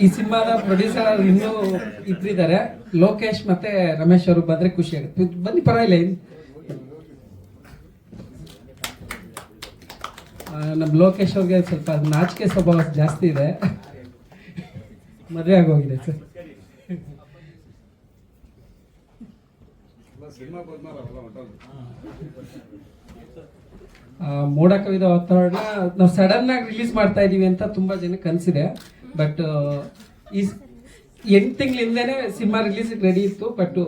ಈ ಸಿನಿಮಾದ ಪ್ರೊಡ್ಯೂಸರ್ ಇನ್ನೂ ಇಬ್ಬರಿದ್ದಾರೆ, ಲೋಕೇಶ್ ಮತ್ತೆ ರಮೇಶ್ ಅವರು ಬಂದ್ರೆ ಖುಷಿ ಆಗುತ್ತೆ. ಬನ್ನಿ, ಪರವಾಗಿಲ್ಲ. ನಮ್ಮ ಲೋಕೇಶ್ ಅವ್ರಿಗೆ ಸ್ವಲ್ಪ ನಾಚಿಕೆ ಸ್ವಭಾವ ಜಾಸ್ತಿ ಇದೆ, ಮದುವೆ ಆಗೋಗಿದೆ ಸರ್. ಮೋಡ ಕವಿದ ವಾತಾವರಣ ನಾವು ಸಡನ್ ಆಗಿ ರಿಲೀಸ್ ಮಾಡ್ತಾ ಇದೀವಿ ಅಂತ ತುಂಬಾ ಜನಕ್ಕೆ ಅನ್ಸಿದೆ. ಬಟ್ ಈ 8 ತಿಂಗಳಿಂದನೇ ಸಿನಿಮಾ ರಿಲೀಸ್ ರೆಡಿ ಇತ್ತು. ಬಟ್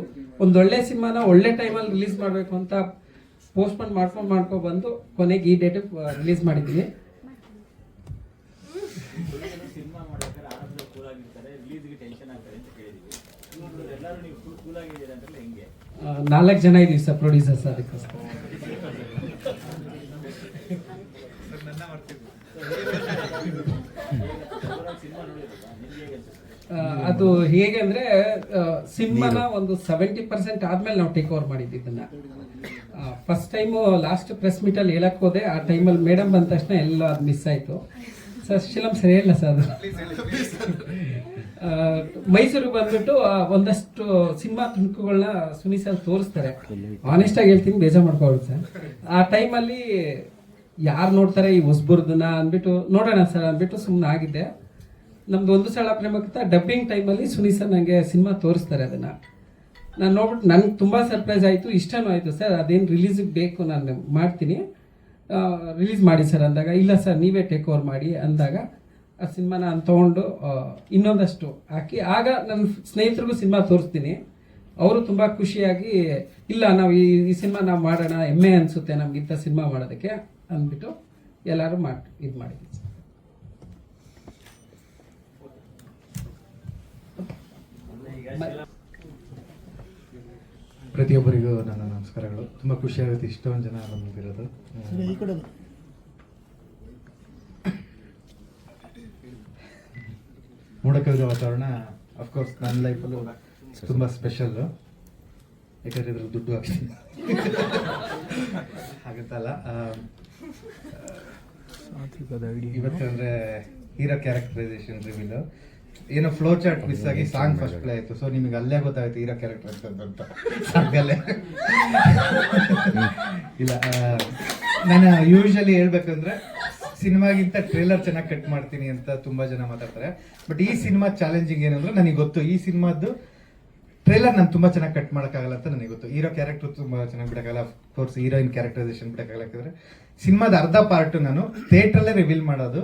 ಒಂದೊಳ್ಳೆ ಸಿನಿಮಾನ ಒಳ್ಳೆ ಟೈಮಲ್ಲಿ ರಿಲೀಸ್ ಮಾಡಬೇಕು ಅಂತ ಪೋಸ್ಟ್ಪೋನ್ ಮಾಡ್ಕೊಂಡು ಬಂದು ಕೊನೆಗೆ ಈ ಡೇಟ್ ರಿಲೀಸ್ ಮಾಡಿದ್ದೀವಿ. 4 ಜನ ಇದೀವಿ ಸರ್ ಪ್ರೊಡ್ಯೂಸರ್ಸ್. ಅದಕ್ಕೋಸ್ಕರ ಅದು ಹೇಗೆ ಅಂದ್ರೆ ಸಿನಿಮಾನ ಒಂದು 70% ಆದ್ಮೇಲೆ ನಾವು ಟೇಕ್ ಓವರ್ ಮಾಡಿದ್ದು ಇದನ್ನ. First time last press meet ಅಲ್ಲಿ ಹೇಳಕ್ ಹೋದೆ, ಆ ಟೈಮಲ್ಲಿ ಮೇಡಮ್ ಬಂದ ತಕ್ಷಣ ಎಲ್ಲ ಅದು ಮಿಸ್ ಆಯ್ತು. ಸರ್ ಶಿಲಂ ಸರಿ ಇಲ್ಲ ಸರ್, ಅದು ಮೈಸೂರಿಗೆ ಬಂದ್ಬಿಟ್ಟು ಒಂದಷ್ಟು ಸಿನಿಮಾ ತುಣುಕುಗಳನ್ನ ಸುನಿಸಲ್ಲಿ ತೋರಿಸ್ತಾರೆ. ಆನೆಸ್ಟ್ ಆಗಿ ಹೇಳ್ತೀನಿ, ಬೇಜಾರು ಮಾಡ್ಕೊಳ್ರಿ ಸರ್. ಆ ಟೈಮಲ್ಲಿ ಯಾರು ನೋಡ್ತಾರೆ ಈ ಹೊಸಬರ್ದನ್ನ ಅಂದ್ಬಿಟ್ಟು ನೋಡೋಣ ಸರ್ ಅಂದ್ಬಿಟ್ಟು ಸುಮ್ಮನೆ ಆಗಿದ್ದೆ. ನಮ್ದು ಒಂದು ಸಲ ಪ್ರೇಮಕ್ಕಿಂತ ಡಬ್ಬಿಂಗ್ ಟೈಮಲ್ಲಿ ಸುನೀಸರ್ ನನಗೆ ಸಿನಿಮಾ ತೋರಿಸ್ತಾರೆ. ಅದನ್ನ ನಾನು ನೋಡ್ಬಿಟ್ಟು ನನಗೆ ತುಂಬ ಸರ್ಪ್ರೈಸ್ ಆಯಿತು, ಇಷ್ಟನೂ ಆಯಿತು. ಸರ್ ಅದೇನು ರಿಲೀಸಿಗೆ ಬೇಕು, ನಾನು ಮಾಡ್ತೀನಿ, ರಿಲೀಸ್ ಮಾಡಿ ಸರ್ ಅಂದಾಗ, ಇಲ್ಲ ಸರ್ ನೀವೇ ಟೇಕ್ ಓವರ್ ಮಾಡಿ ಅಂದಾಗ ಆ ಸಿನಿಮಾನ ನಾನು ತೊಗೊಂಡು ಇನ್ನೊಂದಷ್ಟು ಹಾಕಿ, ಆಗ ನನ್ನ ಸ್ನೇಹಿತರಿಗೂ ಸಿನಿಮಾ ತೋರಿಸ್ತೀನಿ. ಅವರು ತುಂಬ ಖುಷಿಯಾಗಿ, ಇಲ್ಲ ನಾವು ಈ ಸಿನಿಮಾ ನಾವು ಮಾಡೋಣ, ಹೆಮ್ಮೆ ಅನಿಸುತ್ತೆ ನಮ್ಗಿಂತ ಸಿನಿಮಾ ಮಾಡೋದಕ್ಕೆ ಅಂದ್ಬಿಟ್ಟು ಎಲ್ಲರೂ ಇದು ಮಾಡಿದ್ವಿ. ಪ್ರತಿಯೊಬ್ಬರಿಗೂ ನನ್ನ ನಮಸ್ಕಾರಗಳು. ತುಂಬ ಖುಷಿಯಾಗುತ್ತೆ ಇಷ್ಟೊಂದು ಜನ ಬಂದಿರೋದು. ಮೋಡ ಕವಿದ ವಾತಾವರಣ ಅಫ್ಕೋರ್ಸ್ ನನ್ನ ಲೈಫಲ್ಲೂ ತುಂಬ ಸ್ಪೆಷಲ್ಲು. ಯಾಕಂದರೆ ಇದ್ರಲ್ಲಿ ದುಡ್ಡು ಹಾಕ್ತೀನಿ ಹಾಗಂತಲ್ಲ. ಇವತ್ತಂದರೆ ಹೀರೋ ಕ್ಯಾರೆಕ್ಟರೈಸೇಷನ್ ರಿವೀಲು. ಏನೋ ಫ್ಲೋ ಚಾರ್ಟ್ ಮಿಸ್ ಆಗಿ ಸಾಂಗ್ ಫಸ್ಟ್ ಪ್ಲೇ ಆಯಿತು. ಸೊ ನಿಮಗೆ ಅಲ್ಲೇ ಗೊತ್ತಾಯ್ತು ಹೀರೋ ಕ್ಯಾರೆಕ್ಟರ್ ಅಂತ ಸಾಂಗಲ್ಲೇ. ಇಲ್ಲ, ನಾನು ಯೂಶಲಿ ಹೇಳ್ಬೇಕಂದ್ರೆ ಸಿನಿಮಾಗಿಂತ ಟ್ರೇಲರ್ ಚೆನ್ನಾಗಿ ಕಟ್ ಮಾಡ್ತೀನಿ ಅಂತ ತುಂಬಾ ಜನ ಮಾತಾಡ್ತಾರೆ. ಬಟ್ ಈ ಸಿನಿಮಾ ಚಾಲೆಂಜಿಂಗ್ ಏನಂದ್ರೆ ನನಗೆ ಗೊತ್ತು, ಈ ಸಿನಿಮಾದ್ದು ಟ್ರೇಲರ್ ನಾನು ತುಂಬಾ ಚೆನ್ನಾಗಿ ಕಟ್ ಮಾಡೋಕ್ಕಾಗಲ್ಲ ಅಂತ ನನಗೆ ಗೊತ್ತು. ಹೀರೋ ಕ್ಯಾರೆಕ್ಟರ್ ತುಂಬಾ ಚೆನ್ನಾಗಿ ಬಿಡೋಕ್ಕಾಗಲ್ಲ, ಕೋರ್ಸ್ ಹೀರೋಯಿನ್ ಕ್ಯಾರೆಕ್ಟರೈಸೇಷನ್ ಬಿಡೋಕ್ಕಾಗಲ್ಲ. ಯಾಕಂದ್ರೆ ಸಿನಿಮಾದ ಅರ್ಧ ಪಾರ್ಟ್ ನಾನು ಥಿಯೇಟ್ರಲ್ಲೇ ರಿವೀಲ್ ಮಾಡೋದು,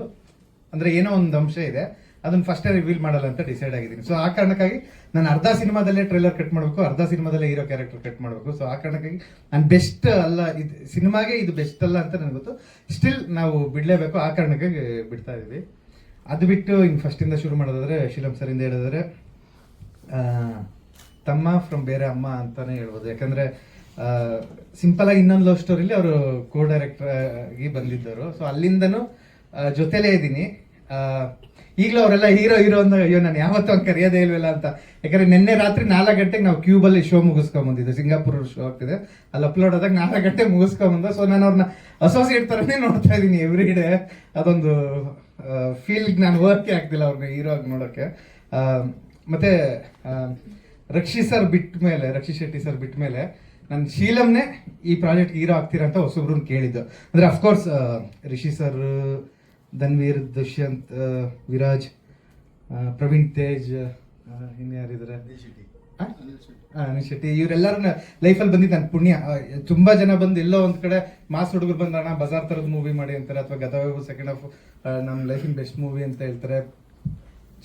ಅಂದ್ರೆ ಏನೋ ಒಂದು ಅಂಶ ಇದೆ ಅದನ್ನ ಫಸ್ಟೇ ರಿವೀಲ್ ಮಾಡಲ್ಲ ಅಂತ ಡಿಸೈಡ್ ಆಗಿದ್ದೀನಿ. ಸೊ ಆ ಕಾರಣಕ್ಕಾಗಿ ನಾನು ಅರ್ಧ ಸಿನಿಮಾದಲ್ಲೇ ಟ್ರೇಲರ್ ಕಟ್ ಮಾಡಬೇಕು, ಅರ್ಧ ಸಿನಿಮಾದಲ್ಲೇ ಹೀರೋ ಕ್ಯಾರೆಕ್ಟರ್ ಕಟ್ ಮಾಡಬೇಕು. ಸೊ ಆ ಕಾರಣಕ್ಕಾಗಿ ನಾನು ಬೆಸ್ಟ್ ಅಲ್ಲ, ಇದು ಸಿನಿಮಾಗೆ ಇದು ಬೆಸ್ಟ್ ಅಲ್ಲ ಅಂತ ನನಗೆ ಗೊತ್ತು. ಸ್ಟಿಲ್ ನಾವು ಬಿಡಲೇಬೇಕು, ಆ ಕಾರಣಕ್ಕಾಗಿ ಬಿಡ್ತಾ ಇದೀವಿ. ಅದು ಬಿಟ್ಟು ಇನ್ನು ಫಸ್ಟಿಂದ ಶುರು ಮಾಡೋದಾದ್ರೆ, ಶಿಲಂ ಸರಿಂದ ಹೇಳಿದ್ರೆ ತಮ್ಮ ಫ್ರಮ್ ಬೇರೆ ಅಮ್ಮ ಅಂತಾನೆ ಹೇಳ್ಬೋದು. ಯಾಕಂದ್ರೆ ಸಿಂಪಲ್ ಆಗಿ ಇನ್ನೊಂದು ಲವ್ ಸ್ಟೋರಿಲಿ ಅವರು ಕೋ ಡೈರೆಕ್ಟರ್ ಆಗಿ ಬಂದಿದ್ದರು. ಸೊ ಅಲ್ಲಿಂದನೂ ಜೊತೆಲೇ ಇದ್ದೀನಿ. ಈಗಲೂ ಅವರೆಲ್ಲ ಹೀರೋ ಅಂದಾಗ ಅಯ್ಯೋ ನಾನು ಯಾವತ್ತೂ ಹಂಗೆ ಕರೆಯೋದೇ ಇಲ್ವಲ್ಲ ಅಂತ. ಯಾಕಂದ್ರೆ ನಿನ್ನೆ ರಾತ್ರಿ 4 ಗಂಟೆಗೆ ನಾವು ಕ್ಯೂಬಲ್ಲಿ ಶೋ ಮುಗಿಸ್ಕೊಂಬಂದಿದ್ದೆ. ಸಿಂಗಾಪುರ್ ಶೋ ಆಗ್ತಿದೆ, ಅಲ್ಲಿ ಅಪ್ಲೋಡ್ ಆದಾಗ 4 ಗಂಟೆಗೆ ಮುಗಿಸ್ಕೊಂಬಂದ. ಸೊ ನಾನು ಅವ್ರನ್ನ ಅಸೋಸಿಯೇಟ್ ಥರನೇ ನೋಡ್ತಾ ಇದ್ದೀನಿ ಎವ್ರಿ ಡೇ. ಅದೊಂದು ಫೀಲ್ಗೆ ನಾನು ವರ್ಕೇ ಆಗ್ತಿಲ್ಲ ಅವ್ರನ್ನ ಹೀರೋ ಆಗಿ ನೋಡೋಕ್ಕೆ. ಮತ್ತೆ ರಕ್ಷಿ ಶೆಟ್ಟಿ ಸರ್ ಬಿಟ್ಟ ಮೇಲೆ ನಾನು ಶೀಲಂನೇ ಈ ಪ್ರಾಜೆಕ್ಟ್ ಹೀರೋ ಆಗ್ತೀರಾ ಅಂತ ಹೊಸಬ್ರನ್ನ ಕೇಳಿದ್ದು. ಅಂದ್ರೆ ಅಫ್ಕೋರ್ಸ್ ರಿಷಿ ಸರ್, ಧನ್ವೀರ್, ದುಷ್ಯಂತ್, ವಿರಾಜ್, ಪ್ರವೀಣ್ ತೇಜ್, ಇನ್ಯಾರಿದ್ದಾರೆ, ಅನಿಲ್ ಶೆಟ್ಟಿ, ಇವರೆಲ್ಲರೂ ಲೈಫಲ್ಲಿ ಬಂದಿದ್ದು ನನ್ನ ಪುಣ್ಯ. ತುಂಬಾ ಜನ ಬಂದು ಎಲ್ಲೋ ಒಂದ್ ಕಡೆ ಮಾಸ್ ಹುಡುಗರು ಬಂದಣ ಬಜಾರ್ ತರದ ಮೂವಿ ಮಾಡಿ ಅಂತಾರೆ, ಅಥವಾ ಗದವ ಸೆಕೆಂಡ್ ಹಾಫ್ ನಮ್ಮ ಲೈಫಿನ ಬೆಸ್ಟ್ ಮೂವಿ ಅಂತ ಹೇಳ್ತಾರೆ.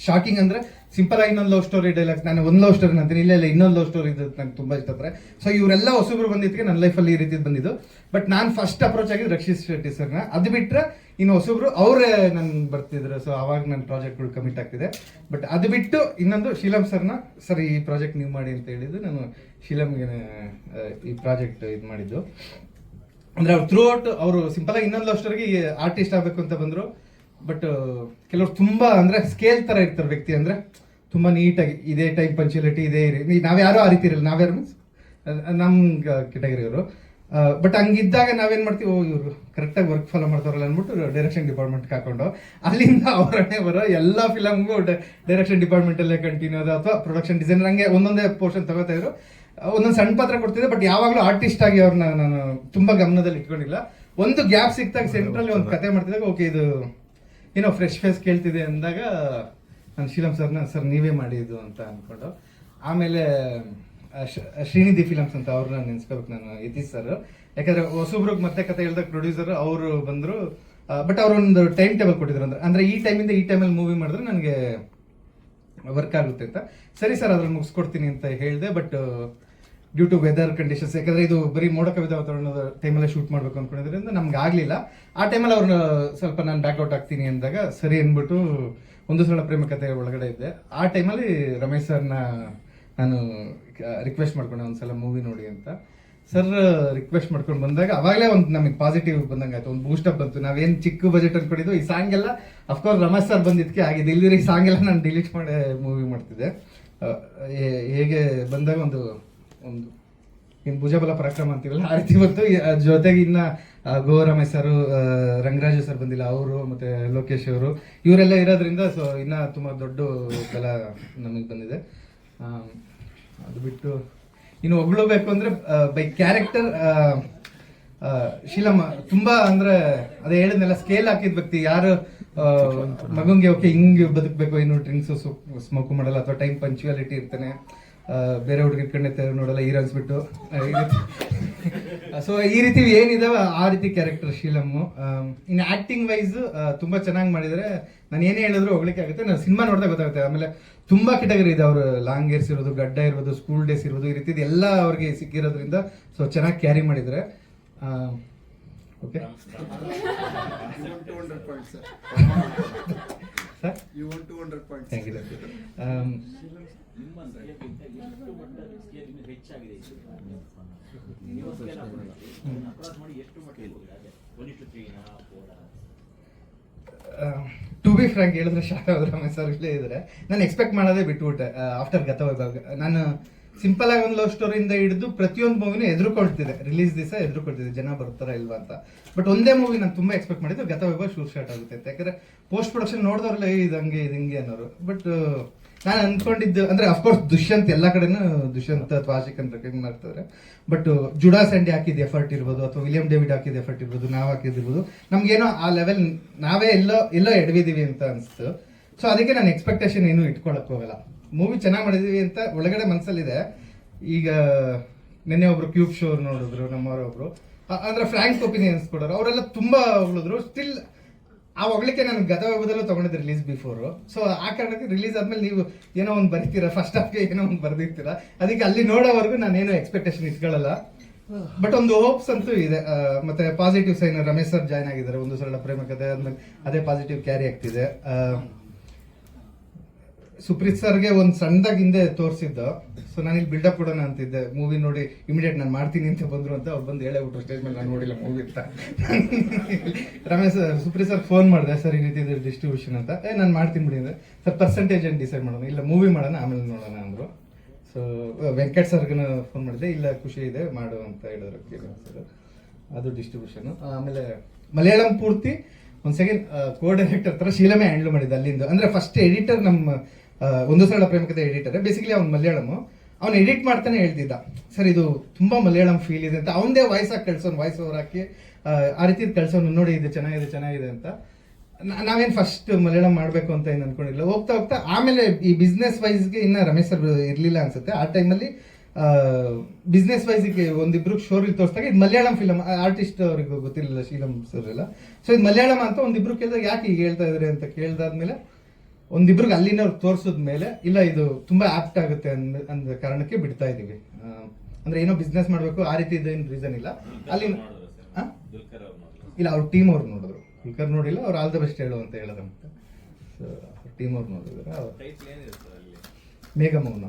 ಶಾಕಿಂಗ್ ಅಂದ್ರೆ ಸಿಂಪಲ್ ಆಗಿ ಇನ್ನೊಂದು ಲವ್ ಸ್ಟೋರಿ ಡೈಲಾಗ್ಸ್, ನಾನು ಒಂದು ಲವ್ ಸ್ಟೋರಿ ಅಂತೀನಿ, ಇಲ್ಲ ಇನ್ನೊಂದು ಲವ್ ಸ್ಟೋರಿ ಇದು ನಂಗೆ ತುಂಬಾ ಇಷ್ಟ ಆಗ್ತಾರೆ. ಸೊ ಇವರೆಲ್ಲ ಹೊಸಬ್ರು ಬಂದಿದ್ದಕ್ಕೆ ನನ್ನ ಲೈಫಲ್ಲಿ ಈ ರೀತಿ ಬಂದಿದ್ದು. ಬಟ್ ನಾನು ಫಸ್ಟ್ ಅಪ್ರೋಚ್ ಆಗಿದ್ದು ರಕ್ಷಿತ್ ಶೆಟ್ಟಿ ಸರ್ನ. ಅದು ಬಿಟ್ರೆ ಇನ್ನು ಹೊಸಬ್ರು ಅವರೇ ನನ್ ಬರ್ತಿದ್ರು. ಸೊ ಅವಾಗ ನನ್ನ ಪ್ರಾಜೆಕ್ಟ್ಗಳು ಕಮಿಟ್ ಆಗ್ತಿದೆ. ಬಟ್ ಅದು ಬಿಟ್ಟು ಇನ್ನೊಂದು ಶಿಲಂ ಸರ್ನ, ಸರ್ ಈ ಪ್ರಾಜೆಕ್ಟ್ ನೀವು ಮಾಡಿ ಅಂತ ಹೇಳಿದ್ದು, ನಾನು ಶಿಲಂಗೆ ಈ ಪ್ರಾಜೆಕ್ಟ್ ಇದು ಮಾಡಿದ್ದು. ಅಂದ್ರೆ ಅವ್ರು ಥ್ರೂ ಔಟ್ ಅವರು ಸಿಂಪಲ್ ಆಗಿ ಇನ್ನೊಂದು ಲವ್ ಸ್ಟೋರಿಗೆ ಆರ್ಟಿಸ್ಟ್ ಆಗ್ಬೇಕು ಅಂತ ಬಂದ್ರು. ಬಟ್ ಕೆಲವ್ರು ತುಂಬಾ ಅಂದ್ರೆ ಸ್ಕೇಲ್ ತರ ಇರ್ತಾರೆ ವ್ಯಕ್ತಿ, ಅಂದ್ರೆ ತುಂಬಾ ನೀಟಾಗಿ ಇದೇ ಟೈಪ್ ಪಂಚುಯಾಲಿಟಿ ಇದೇ ನಾವ್ಯಾರು ಆ ರೀತಿ ಇರಲ್ಲ. ನಾವ್ಯಾರು ಮೀನ್ಸ್ ನಮ್ ಕೆಟಗರಿ ಅವರು ಬಟ್ ಹಂಗಿದ್ದಾಗ ನಾವೇನ್ ಮಾಡ್ತೀವಿ, ಓ ಇವರು ಕರೆಕ್ಟಾಗಿ ವರ್ಕ್ ಫಾಲೋ ಮಾಡ್ತಾರಲ್ಲ ಅಂದ್ಬಿಟ್ಟು ಡೈರೆಕ್ಷನ್ ಡಿಪಾರ್ಟ್ಮೆಂಟ್ಗೆ ಹಾಕೊಂಡು ಅಲ್ಲಿಂದ ಅವರನ್ನೇ ಬರೋ ಎಲ್ಲ ಫಿಲಮ್ಗೂ ಡೈರೆಕ್ಷನ್ ಡಿಪಾರ್ಟ್ಮೆಂಟ್ ಅಲ್ಲೇ ಕಂಟಿನ್ಯೂ ಅದು, ಅಥವಾ ಪ್ರೊಡಕ್ಷನ್ ಡಿಸೈನರ್, ಹಂಗೆ ಒಂದೊಂದೇ ಪೋರ್ಷನ್ ತಗೋತಾ ಇದ್ರು. ಒಂದೊಂದು ಸಣ್ಣ ಪಾತ್ರ ಕೊಡ್ತಿದ್ದೆ, ಬಟ್ ಯಾವಾಗಲೂ ಆರ್ಟಿಸ್ಟ್ ಆಗಿ ಅವ್ರನ್ನ ನಾನು ತುಂಬಾ ಗಮನದಲ್ಲಿ ಇಟ್ಕೊಂಡಿಲ್ಲ. ಒಂದು ಗ್ಯಾಪ್ ಸಿಕ್ತಾಗ ಸೆಂಟ್ರಲ್ಲಿ ಒಂದು ಕತೆ ಮಾಡ್ತಿದ್ದಾಗ ಓಕೆ ಇದು ಏನೋ ಫ್ರೆಶ್ ಫೇಸ್ ಕೇಳ್ತಿದೆ ಅಂದಾಗ ನಾನು ಶೀಲಂ ಸರ್ ನೀವೇ ಮಾಡಿದ್ದು ಅಂತ ಅಂದ್ಕೊಂಡು, ಆಮೇಲೆ ಶ್ರೀನಿಧಿ ಫಿಲಮ್ಸ್ ಅಂತ ಅವ್ರನ್ನ ನೆನ್ಸ್ಕೋಬೇಕು ನಾನು, ಯತೀಶ್ ಸರ್. ಯಾಕಂದ್ರೆ ಹೊಸಬ್ರಿಗೆ ಮತ್ತೆ ಕತೆ ಹೇಳಿದಾಗ ಪ್ರೊಡ್ಯೂಸರ್ ಅವರು ಬಂದ್ರು, ಬಟ್ ಅವ್ರೊಂದು ಟೈಮ್ ಟೇಬಲ್ ಕೊಟ್ಟಿದ್ರು. ಅಂದ್ರೆ ಈ ಟೈಮಿಂದ ಈ ಟೈಮಲ್ಲಿ ಮೂವಿ ಮಾಡಿದ್ರೆ ನನಗೆ ವರ್ಕ್ ಆಗುತ್ತೆ ಅಂತ. ಸರಿ ಸರ್ ಅದ್ರಲ್ಲಿ ಮುಗಿಸ್ಕೊಡ್ತೀನಿ ಅಂತ ಹೇಳಿದೆ. But due to weather conditions, ಯಾಕಂದ್ರೆ ಇದು ಬರೀ ಮೋಡ ಕವಿದ ವಾತಾವರಣದ ಟೈಮಲ್ಲಿ ಶೂಟ್ ಮಾಡ್ಬೇಕು ಅನ್ಕೊಂಡಿದ್ರಿಂದ ನಮ್ಗೆ ಆಗ್ಲಿಲ್ಲ. ಆ ಟೈಮಲ್ಲಿ ಅವ್ರನ್ನ ಸ್ವಲ್ಪ ನಾನು ಬ್ಯಾಕ್ಔಟ್ ಆಗ್ತೀನಿ ಅಂದಾಗ ಸರಿ ಅಂದ್ಬಿಟ್ಟು ಒಂದು ಸಲ ಪ್ರೇಮ ಕಥೆ ಒಳಗಡೆ ಇದ್ದೆ. ಆ ಟೈಮಲ್ಲಿ ರಮೇಶ್ ಸರ್ನ ನಾನು ರಿಕ್ವೆಸ್ಟ್ ಮಾಡ್ಕೊಂಡೆ ಒಂದ್ಸಲ ಮೂವಿ ನೋಡಿ ಅಂತ. ಸರ್ ರಿಕ್ವೆಸ್ಟ್ ಮಾಡ್ಕೊಂಡು ಬಂದಾಗ ಅವಾಗಲೇ ಒಂದು ನಮಗೆ ಪಾಸಿಟಿವ್ ಬಂದಂಗೆ ಆಯ್ತು, ಒಂದು ಬೂಸ್ಟಪ್ ಬಂತು. ನಾವೇನು ಚಿಕ್ಕ ಬಜೆಟ್ ಅನ್ಕೊಂಡಿದ್ದು, ಈ ಸಾಂಗ್ ಎಲ್ಲ ಅಫ್ಕೋರ್ಸ್ ರಮೇಶ್ ಸರ್ ಬಂದಿದ್ದಕ್ಕೆ ಆಗಿದೆ. ಇಲ್ಲಿದ್ರೆ ಈ ಸಾಂಗ್ ಎಲ್ಲ ನಾನು ಡಿಲೀಟ್ ಮಾಡಿ ಮೂವಿ ಮಾಡ್ತಿದ್ದೆ. ಹೇಗೆ ಬಂದಾಗ ಒಂದು ಏನು ಭುಜಬಲ ಪರಾಕ್ರಮ ಅಂತೀವಲ್ಲ ಆ ರೀತಿ ಬಂತು. ಜೊತೆಗೆ ಇನ್ನ ಗೋ ರಮೇಶ್ ಸರ್, ರಂಗರಾಜು ಸರ್ ಬಂದಿಲ್ಲ, ಅವರು ಮತ್ತೆ ಲೋಕೇಶ್ ಅವರು, ಇವರೆಲ್ಲ ಇರೋದ್ರಿಂದ ಸೊ ಇನ್ನ ತುಂಬಾ ದೊಡ್ಡ ಬಲ ನಮಗೆ ಬಂದಿದೆ. ಅದು ಬಿಟ್ಟು ಇನ್ನು ಹೊಗಳಬೇಕು ಅಂದ್ರೆ ಬೈ ಕ್ಯಾರೆಕ್ಟರ್ ಶೀಲಮ್ಮ ತುಂಬಾ ಅಂದ್ರೆ ಅದೇ ಹೇಳಿದ್ನೆಲ್ಲ ಸ್ಕೇಲ್ ಹಾಕಿದ ವ್ಯಕ್ತಿ. ಯಾರು ಮಗುಂಗೆ ಓಕೆ ಹಿಂಗೆ ಬದುಕಬೇಕು, ಇನ್ನು ಡ್ರಿಂಕ್ಸ್ ಸ್ಮೋಕ್ ಮಾಡಲ್ಲ, ಅಥವಾ ಟೈಮ್ ಪಂಕ್ಚುಯಾಲಿಟಿ ಇರ್ತಾನೆ, ಬೇರೆ ಹುಡುಗರ ಕಣ್ಣೆ ನೋಡಲ್ಲ, ಹೀರೋನ್ಸ್ ಬಿಟ್ಟು. ಸೊ ಈ ರೀತಿ ಏನಿದಾವೆ ಆ ರೀತಿ ಕ್ಯಾರೆಕ್ಟರ್ ಶೀಲಮ್ಮು. ಇನ್ನು ಆಕ್ಟಿಂಗ್ ವೈಸ್ ತುಂಬಾ ಚೆನ್ನಾಗಿ ಮಾಡಿದರೆ, ನಾನು ಏನೇ ಹೇಳಿದ್ರು ಹೊಗಳಿಕೆ ಆಗುತ್ತೆ. ನಾನು ಸಿನಿಮಾ ನೋಡಿದಾಗ ಗೊತ್ತಾಗುತ್ತೆ. ಆಮೇಲೆ ತುಂಬಾ ಕೆಟಗರಿ ಇದೆ, ಅವರು ಲಾಂಗ್ ಏರ್ಸ್ ಇರೋದು, ಗಡ್ಡ ಇರ್ಬೋದು, ಸ್ಕೂಲ್ ಡೇಸ್ ಇರ್ಬೋದು, ಈ ರೀತಿ ಎಲ್ಲ ಅವ್ರಿಗೆ ಸಿಕ್ಕಿರೋದ್ರಿಂದ ಸೊ ಚೆನ್ನಾಗಿ ಕ್ಯಾರಿ ಮಾಡಿದರೆ. Okay sir, You want 200 points. Thank you. To be frank ಹೇಳಿದ್ರೆ ಶಾಕ್ ಆದ್ರೆ ರಮೇಶ್ ಸರ್ ಇಲ್ಲೇ ಇದ್ರೆ ನಾನು ಎಕ್ಸ್ಪೆಕ್ಟ್ ಮಾಡೋದೇ ಬಿಟ್ಬಿಟ್ಟೆ. ಆಫ್ಟರ್ ಗತವೈಭವ ನಾನು ಸಿಂಪಲ್ ಆಗಿ ಒಂದು ಲವ್ ಸ್ಟೋರಿಯಿಂದ ಹಿಡಿದು ಪ್ರತಿಯೊಂದು ಮೂವಿನೂ ಎದುರುಕೊಳ್ತಿದೆ, ರಿಲೀಸ್ ದಿವಸ ಎದುರುಕೊಳ್ತಿದೆ ಜನ ಬರ್ತಾರ ಇಲ್ವಾ ಅಂತ. ಬಟ್ ಒಂದೇ ಮೂವಿ ನಾನು ತುಂಬಾ ಎಕ್ಸ್ಪೆಕ್ಟ್ ಮಾಡಿದ್ದು ಗತವೈಭವ ಶೂಟ್ ಸ್ಟಾರ್ಟ್ ಆಗುತ್ತೆ ಅಂತ. ಯಾಕಂದ್ರೆ ಪೋಸ್ಟ್ ಪ್ರೊಡಕ್ಷನ್ ನೋಡಿದವ್ರಲ್ಲ ಇದು ಹಂಗೆ ಇದು ಹಿಂಗೆ ಅನ್ನೋರು. ಬಟ್ ನಾನು ಅನ್ಕೊಂಡಿದ್ದು ಅಂದ್ರೆ ಅಫ್ಕೋರ್ಸ್ ದುಷ್ಯಂತ್ ಎಲ್ಲ ಕಡೆನೂ ದುಷ್ಯಂತ್ ಅಥವಾ ಆಶಿಕ್ ಅಂತ ರೆಕಗ್ನೈಸ್ ಮಾಡ್ತಾರೆ. ಬಟ್ ಜುಡಾ ಸ್ಯಾಂಡಿ ಹಾಕಿದ ಎಫರ್ಟ್ ಇರ್ಬೋದು, ಅಥವಾ ವಿಲಿಯಂ ಡೇವಿಡ್ ಹಾಕಿದ ಎಫರ್ಟ್ ಇರ್ಬೋದು, ನಾವು ಹಾಕಿದಿರ್ಬೋದು, ನಮ್ಗೇನೋ ಆ ಲೆವೆಲ್ ನಾವೇ ಎಲ್ಲೋ ಎಡವಿದೀವಿ ಅಂತ ಅನ್ಸ್ತು. ಸೊ ಅದಕ್ಕೆ ನಾನು ಎಕ್ಸ್ಪೆಕ್ಟೇಷನ್ ಏನು ಇಟ್ಕೊಳಕ್ ಹೋಗಲ್ಲ. ಮೂವಿ ಚೆನ್ನಾಗಿ ಮಾಡಿದೀವಿ ಅಂತ ಒಳಗಡೆ ಮನಸ್ಸಲ್ಲಿದೆ. ಈಗ ನಿನ್ನೆ ಒಬ್ರು ಕ್ಯೂಬ್ ಶೋ ನೋಡಿದ್ರು ನಮ್ಮವರೊಬ್ರು, ಅಂದ್ರೆ ಫ್ರಾಂಕ್ ಒಪಿನಿಯನ್ಸ್ ಕೊಡೋರು, ಅವರೆಲ್ಲ ತುಂಬಾ ಹೊಗಳಿದ್ರು. ಸ್ಟಿಲ್ ಆ ಹೊಗಳಿಕೆ ನಾನು ಗತವೈಭವದಲ್ಲೂ ತಗೊಂಡಿದ್ದೆ ರಿಲೀಸ್ ಬಿಫೋರ್. ಸೊ ಆ ಕಾರಣಕ್ಕೆ ರಿಲೀಸ್ ಆದ್ಮೇಲೆ ನೀವು ಏನೋ ಒಂದು ಬರೀತೀರಾ, ಫಸ್ಟ್ ಹಾಫ್ಗೆ ಏನೋ ಒಂದು ಬರ್ದಿರ್ತೀರಾ, ಅದಕ್ಕೆ ಅಲ್ಲಿ ನೋಡೋವರೆಗೂ ನಾನೇನು ಎಕ್ಸ್ಪೆಕ್ಟೇಷನ್ ಇಟ್ಕೊಳ್ಳಲ್ಲ. ಬಟ್ ಒಂದು ಹೋಪ್ಸ್ ಅಂತೂ ಇದೆ. ಮತ್ತೆ positive sign, Ramesh sir join ಆಗಿದ್ದಾರೆ, ಒಂದು ಸರಳ ಪ್ರೇಮ ಕಥೆ ಆದ್ಮೇಲೆ ಅದೇ ಪಾಸಿಟಿವ್ ಕ್ಯಾರಿ ಆಗ್ತಿದೆ. ಸುಪ್ರೀತ್ ಸರ್ಗೆ ಒಂದು ಸಣ್ಣದಾಗಿ ಹಿಂದೆ ತೋರಿಸಿದ್ದು. ಸೊ ನಾನು ಇಲ್ಲಿ ಬಿಲ್ಡಪ್ ಕೊಡೋಣ ಅಂತಿದ್ದೆ, ಮೂವಿ ನೋಡಿ ಇಮಿಡಿಯೇಟ್ ನಾನು ಮಾಡ್ತೀನಿ ಅಂತ ಬಂದ್ರು ಅಂತ ಅವ್ರು ಬಂದು ಹೇಳಬಿಟ್ರು ಸ್ಟೇಜ್ ಮೇಲೆ, ನಾನು ನೋಡಿಲ್ಲ ಮೂವಿ ಅಂತ. ರಮೇಶ್ ಸುಪ್ರೀತ್ ಸರ್ ಫೋನ್ ಮಾಡಿದೆ, ಸರ್ ಈ ರೀತಿ ಇದೆ ಡಿಸ್ಟ್ರಿಬ್ಯೂಷನ್ ಅಂತ. ನಾನು ಮಾಡ್ತೀನಿ ಬಿಡಿ ಅಂದ್ರೆ, ಸರ್ ಪರ್ಸೆಂಟೇಜ್ ಏನು ಡಿಸೈಡ್ ಮಾಡೋಣ, ಇಲ್ಲ ಮೂವಿ ಮಾಡೋಣ ಆಮೇಲೆ ನೋಡೋಣ ಅಂದ್ರು. ಸೊ ವೆಂಕಟ್ ಸರ್ಗೂ ಫೋನ್ ಮಾಡಿದೆ, ಇಲ್ಲ ಖುಷಿ ಇದೆ ಮಾಡು ಅಂತ ಹೇಳಿದ್ರು ಸರ್. ಅದು ಡಿಸ್ಟ್ರಿಬ್ಯೂಷನ್. ಆಮೇಲೆ ಮಲಯಾಳಂ ಪೂರ್ತಿ ಒಂದು ಸೆಕೆಂಡ್ ಕೋ ಡೈರೆಕ್ಟರ್ ತರ ಶೀಲಮೇ ಹ್ಯಾಂಡಲ್ ಮಾಡಿದ್ದೆ ಅಲ್ಲಿಂದ. ಅಂದ್ರೆ ಫಸ್ಟ್ ಎಡಿಟರ್ ನಮ್ಮ ಒಂದು ಸರಳ ಪ್ರೇಮಕತೆ ಎಡಿಟರ್, ಬೇಸಿಕಲಿ ಅವ್ನು ಮಲಯಾಳಮು. ಅವ್ನು ಎಡಿಟ್ ಮಾಡ್ತಾನೆ ಹೇಳ್ತಿದ್ದ, ಸರ್ ಇದು ತುಂಬಾ ಮಲಯಾಳಂ ಫೀಲ್ ಇದೆ ಅಂತ. ಅವನದೇ ವಾಯ್ಸ್ ಹಾಕಿ ಕಳ್ಸೋನು, ವಾಯ್ಸ್ ಓವರ್ ಹಾಕಿ ಆ ರೀತಿ ಕಳ್ಸೋನು, ನೋಡಿ ಇದು ಚೆನ್ನಾಗಿದೆ ಅಂತ. ನಾವೇನು ಫಸ್ಟ್ ಮಲಯಾಳಂ ಮಾಡಬೇಕು ಅಂತ ಏನು ಅನ್ಕೊಂಡಿಲ್ಲ. ಹೋಗ್ತಾ ಆಮೇಲೆ ಈ ಬಿಸ್ನೆಸ್ ವೈಸ್ಗೆ ಇನ್ನ ರಮೇಶ್ ಸರ್ ಇರಲಿಲ್ಲ ಅನ್ಸುತ್ತೆ ಆ ಟೈಮಲ್ಲಿ. ಬಿಸ್ನೆಸ್ ವೈಸ್ಗೆ ಒಂದಿಬ್ರು ಶೋರಿಲ್ ತೋರಿಸಿದಾಗ ಇದು ಮಲಯಾಳಂ ಫಿಲಮ್, ಆರ್ಟಿಸ್ಟ್ ಅವ್ರಿಗೆ ಗೊತ್ತಿರಲಿಲ್ಲ ಶೀಲಂ ಸರ್ ಎಲ್ಲ. ಸೊ ಇದು ಮಲಯಾಳಂ ಅಂತ ಒಂದಿಬ್ರು ಕೇಳಿದಾಗ ಯಾಕೆ ಈಗ ಹೇಳ್ತಾ ಇದ್ರೆ ಅಂತ ಕೇಳ್ದಾದ್ಮೇಲೆ ಒಂದಿಬ್ರಿಗೆ ಅಲ್ಲಿನವ್ರು ತೋರಿಸಿದ ಮೇಲೆ ಇಲ್ಲ ಇದು ತುಂಬಾ ಆಪ್ಟ್ ಆಗುತ್ತೆ ಅಂದ ಕಾರಣಕ್ಕೆ ಬಿಡ್ತಾ ಇದೀವಿ. ಅಂದ್ರೆ ಏನೋ ಬಿಸ್ನೆಸ್ ಮಾಡ್ಬೇಕು ಆ ರೀತಿ ಇದೇನು ರೀಸನ್ ಇಲ್ಲ. ಅಲ್ಲಿ ಇಲ್ಲ ಅವ್ರ ಟೀಮ್ ಅವ್ರು ನೋಡಿದ್ರು, ದುಲ್ಕರ್ ನೋಡಿಲ್ಲ, ಅವ್ರು ಆಲ್ ದ ಬೆಸ್ಟ್ ಹೇಳು ಅಂತ ಹೇಳೋದಂತೆ. ಸೊ ಟೀಮ್ ಅವ್ರು ನೋಡಿದ್ರೆ ಮೇಘ ಮೌನ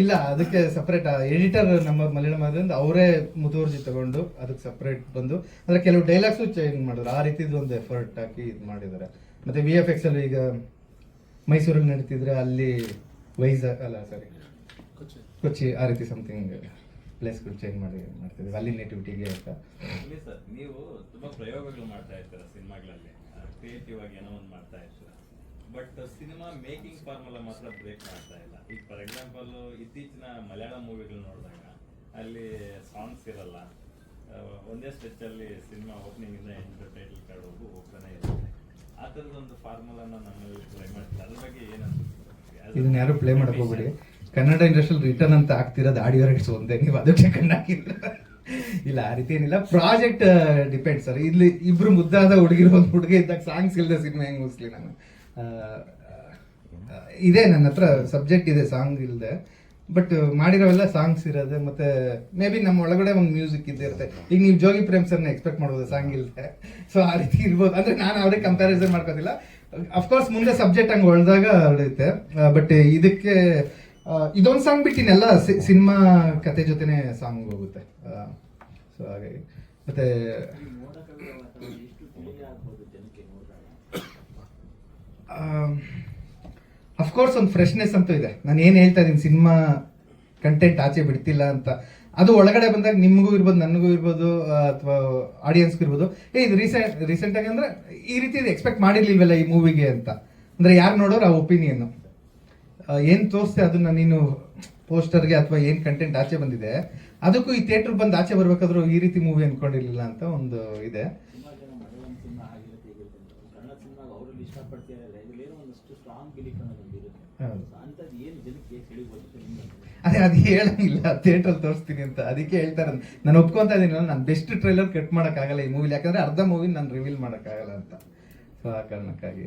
ಇಲ್ಲ, ಅದಕ್ಕೆ ಸಪರೇಟ್ ಎಡಿಟರ್ ನಮ್ಮ ಮಲಯಾಳಂ ಆದ್ರಿಂದ ಅವರೇ ಮುತುವರ್ಜಿ ತಗೊಂಡು ಅದಕ್ಕೆ ಸಪರೇಟ್ ಬಂದು ಅಂದ್ರೆ ಕೆಲವು ಡೈಲಾಗ್ಸು ಚೇಂಜ್ ಮಾಡಿದ್ರು. ಆ ರೀತಿದು ಒಂದು ಎಫರ್ಟ್ ಹಾಕಿ ಇದು ಮಾಡಿದ್ದಾರೆ. ಮತ್ತೆ VFX ಅಲ್ಲಿ ಈಗ ಮೈಸೂರಲ್ಲಿ ನಡೀತಿದ್ರೆ ಅಲ್ಲಿ ಕೊಚ್ಚಿ ಆ ರೀತಿ ಸಮಥಿಂಗ್ ಪ್ಲೇಸ್ಗಳು ಚೇಂಜ್ ಮಾಡ್ತಿದ್ದೀವಿ ಅಲ್ಲಿ ನೇಟಿವಿಟಿಗೆ ಅಂತ. ಇಲ್ಲಿ ಸರ್ ನೀವು ತುಂಬಾ ಪ್ರಯೋಗಗಳು ಮಾಡ್ತಾ ಇರ್ತೀರ ಸಿನಿಮಾಗಳಲ್ಲಿ, ಕ್ರಿಯೇಟಿವ್ ಆಗಿ ಏನೋ ಒಂದು ಮಾಡ್ತಾ ಇರ್ತೀರ. ಬಟ್ ಸಿನಿಮಾ ಮೇಕಿಂಗ್ ಫಾರ್ಮುಲಾ ಮಾತ್ರ ಬ್ರೇಕ್ ಮಾಡ್ತಾ ಇಲ್ಲ. ಈಗ ಫಾರ್ ಎಕ್ಸಾಂಪಲ್ ಇತ್ತೀಚಿನ ಮಲಯಾಳಂ ಮೂವಿಗಳು ನೋಡಿದಾಗ ಅಲ್ಲಿ ಸಾಂಗ್ಸ್ ಇರಲ್ಲ, ಒಂದೇ ಸ್ಟೆಚ್ ಅಲ್ಲಿ ಸಿನಿಮಾ ಓಪನಿಂಗ್ ಇಂದ ಎಂಟು ಟೈಟಲ್ ಕಾರ್ಡ್ ಹೋಗ್ತಾನೆ ಇರುತ್ತೆ. ಆ ಥರದೊಂದು ಫಾರ್ಮುಲಾನ ನಮ್ಮಲ್ಲಿ ಟ್ರೈ ಮಾಡ್ತಾರೆ. ಅದ್ರ ಬಗ್ಗೆ ಏನಂತ ಇದನ್ನ ಯಾರು ಪ್ಲೇ ಮಾಡಕ್ ಹೋಗ್ಬೇಡಿ. ಕನ್ನಡ ಇಂಡಸ್ಟ್ರಿಯಲ್ಲಿ ರಿಟರ್ನ್ ಅಂತ ಆಗ್ತಿರೋದು ಆಡಿಯೋ ರೈಟ್ಸ್ ಒಂದೇ, ನೀವು ಅದಕ್ಕೆ ಕಣ್ಣಾಕಿಲ್ಲ. ಇಲ್ಲ ಆ ರೀತಿ ಏನಿಲ್ಲ, ಪ್ರಾಜೆಕ್ಟ್ ಡಿಪೆಂಡ್ ಸರ್. ಇಲ್ಲಿ ಇಬ್ರು ಮುದ್ದಾದ ಹುಡುಗಿರು ಒಂದು ಹುಡುಗ ಇದ್ದಾಗ ಸಾಂಗ್ಸ್ ಇಲ್ಲದೆ ಸಿನಿಮಾ ಹೆಂಗ್ ಮುಗಿಸ್ಲಿ ನಾನು. ಇದೆ ನನ್ನ ಹತ್ರ ಸಬ್ಜೆಕ್ಟ್ ಇದೆ ಸಾಂಗ್ ಇಲ್ಲದೆ, ಬಟ್ ಮಾಡಿರೋವೆಲ್ಲ ಸಾಂಗ್ಸ್ ಇರೋದೆ. ಮತ್ತೆ ಮೇ ಬಿ ನಮ್ಮ ಒಳಗಡೆ ಒಂದು ಮ್ಯೂಸಿಕ್ ಇದ್ದೇ ಇರುತ್ತೆ. ಈಗ ನೀವು ಜೋಗಿ ಪ್ರೇಮ್ ಸರ್ನ ಎಕ್ಸ್ಪೆಕ್ಟ್ ಮಾಡ್ಬೋದು ಸಾಂಗ್ ಇಲ್ಲದೆ, ಸೊ ಆ ರೀತಿ ಇರ್ಬೋದು. ಅಂದ್ರೆ ನಾನು ಅವ್ರಿಗೆ ಕಂಪ್ಯಾರಿಸನ್ ಮಾಡ್ಕೋದಿಲ್ಲ. ಅಫ್ಕೋರ್ಸ್ ಮುಂದೆ ಸಬ್ಜೆಕ್ಟ್ ಹಂಗೆ ಹೊಳ್ದಾಗ ಹೊಳೆಯುತ್ತೆ. ಬಟ್ ಇದಕ್ಕೆ ಇದೊಂದು ಸಾಂಗ್ ಬಿಟ್ಟು ಇನ್ನೆಲ್ಲ ಸಿನಿಮಾ ಕತೆ ಜೊತೆನೆ ಸಾಂಗ್ ಹೋಗುತ್ತೆ. ಸೊ ಹಾಗಾಗಿ ಮತ್ತೆ ಅಫ್ಕೋರ್ಸ್ ಒಂದು ಫ್ರೆಶ್ನೆಸ್ ಅಂತೂ ಇದೆ. ನಾನು ಏನು ಹೇಳ್ತಾ ಇದ್ದೀನಿ, ಸಿನಿಮಾ ಕಂಟೆಂಟ್ ಆಚೆ ಬಿಡ್ತಿಲ್ಲ ಅಂತ, ಅದು ಒಳಗಡೆ ಬಂದಾಗ ನಿಮಗೂ ಇರ್ಬೋದು, ನನಗೂ ಇರ್ಬೋದು, ಅಥವಾ ಆಡಿಯನ್ಸ್ಗೂ ಇರ್ಬೋದು, ಇದು ರೀಸೆಂಟ್ ಆಗಿ ಅಂದ್ರೆ ಈ ರೀತಿ ಎಕ್ಸ್ಪೆಕ್ಟ್ ಮಾಡಿರ್ಲಿಲ್ವಲ್ಲ ಈ ಮೂವಿಗೆ ಅಂತ. ಅಂದ್ರೆ ಯಾರು ನೋಡೋರು ಆ ಒಪಿನಿಯನ್ ಏನ್ ತೋರಿಸ್ತೆ ಅದನ್ನ ನೀನು ಪೋಸ್ಟರ್ಗೆ ಅಥವಾ ಏನ್ ಕಂಟೆಂಟ್ ಆಚೆ ಬಂದಿದೆ ಅದಕ್ಕೂ ಈ ಥಿಯೇಟರ್ ಬಂದು ಆಚೆ ಬರ್ಬೇಕಾದ್ರೂ ಈ ರೀತಿ ಮೂವಿ ಅನ್ಕೊಂಡಿರ್ಲಿಲ್ಲ ಅಂತ ಒಂದು ಇದೆ. ಅದೇ ಅದು ಹೇಳಂಗಿಲ್ಲ, ಥಿಯೇಟರ್ ತೋರಿಸ್ತೀನಿ ಅಂತ, ಅದಕ್ಕೆ ಹೇಳ್ತಾರೆ. ನಾನು ಒಪ್ಕೊಂತ ಇದೀನಿ, ನಾನು ಬೆಸ್ಟ್ ಟ್ರೈಲರ್ ಕಟ್ ಮಾಡಕ್ ಆಗಲ್ಲ ಈ ಮೂವಿಲಿ, ಯಾಕಂದ್ರೆ ಅರ್ಧ ಮೂವಿ ನಾನು ರಿವೀಲ್ ಮಾಡಕ್ ಆಗಲ್ಲ ಅಂತ. ಸೊ ಆ ಕಾರಣಕ್ಕಾಗಿ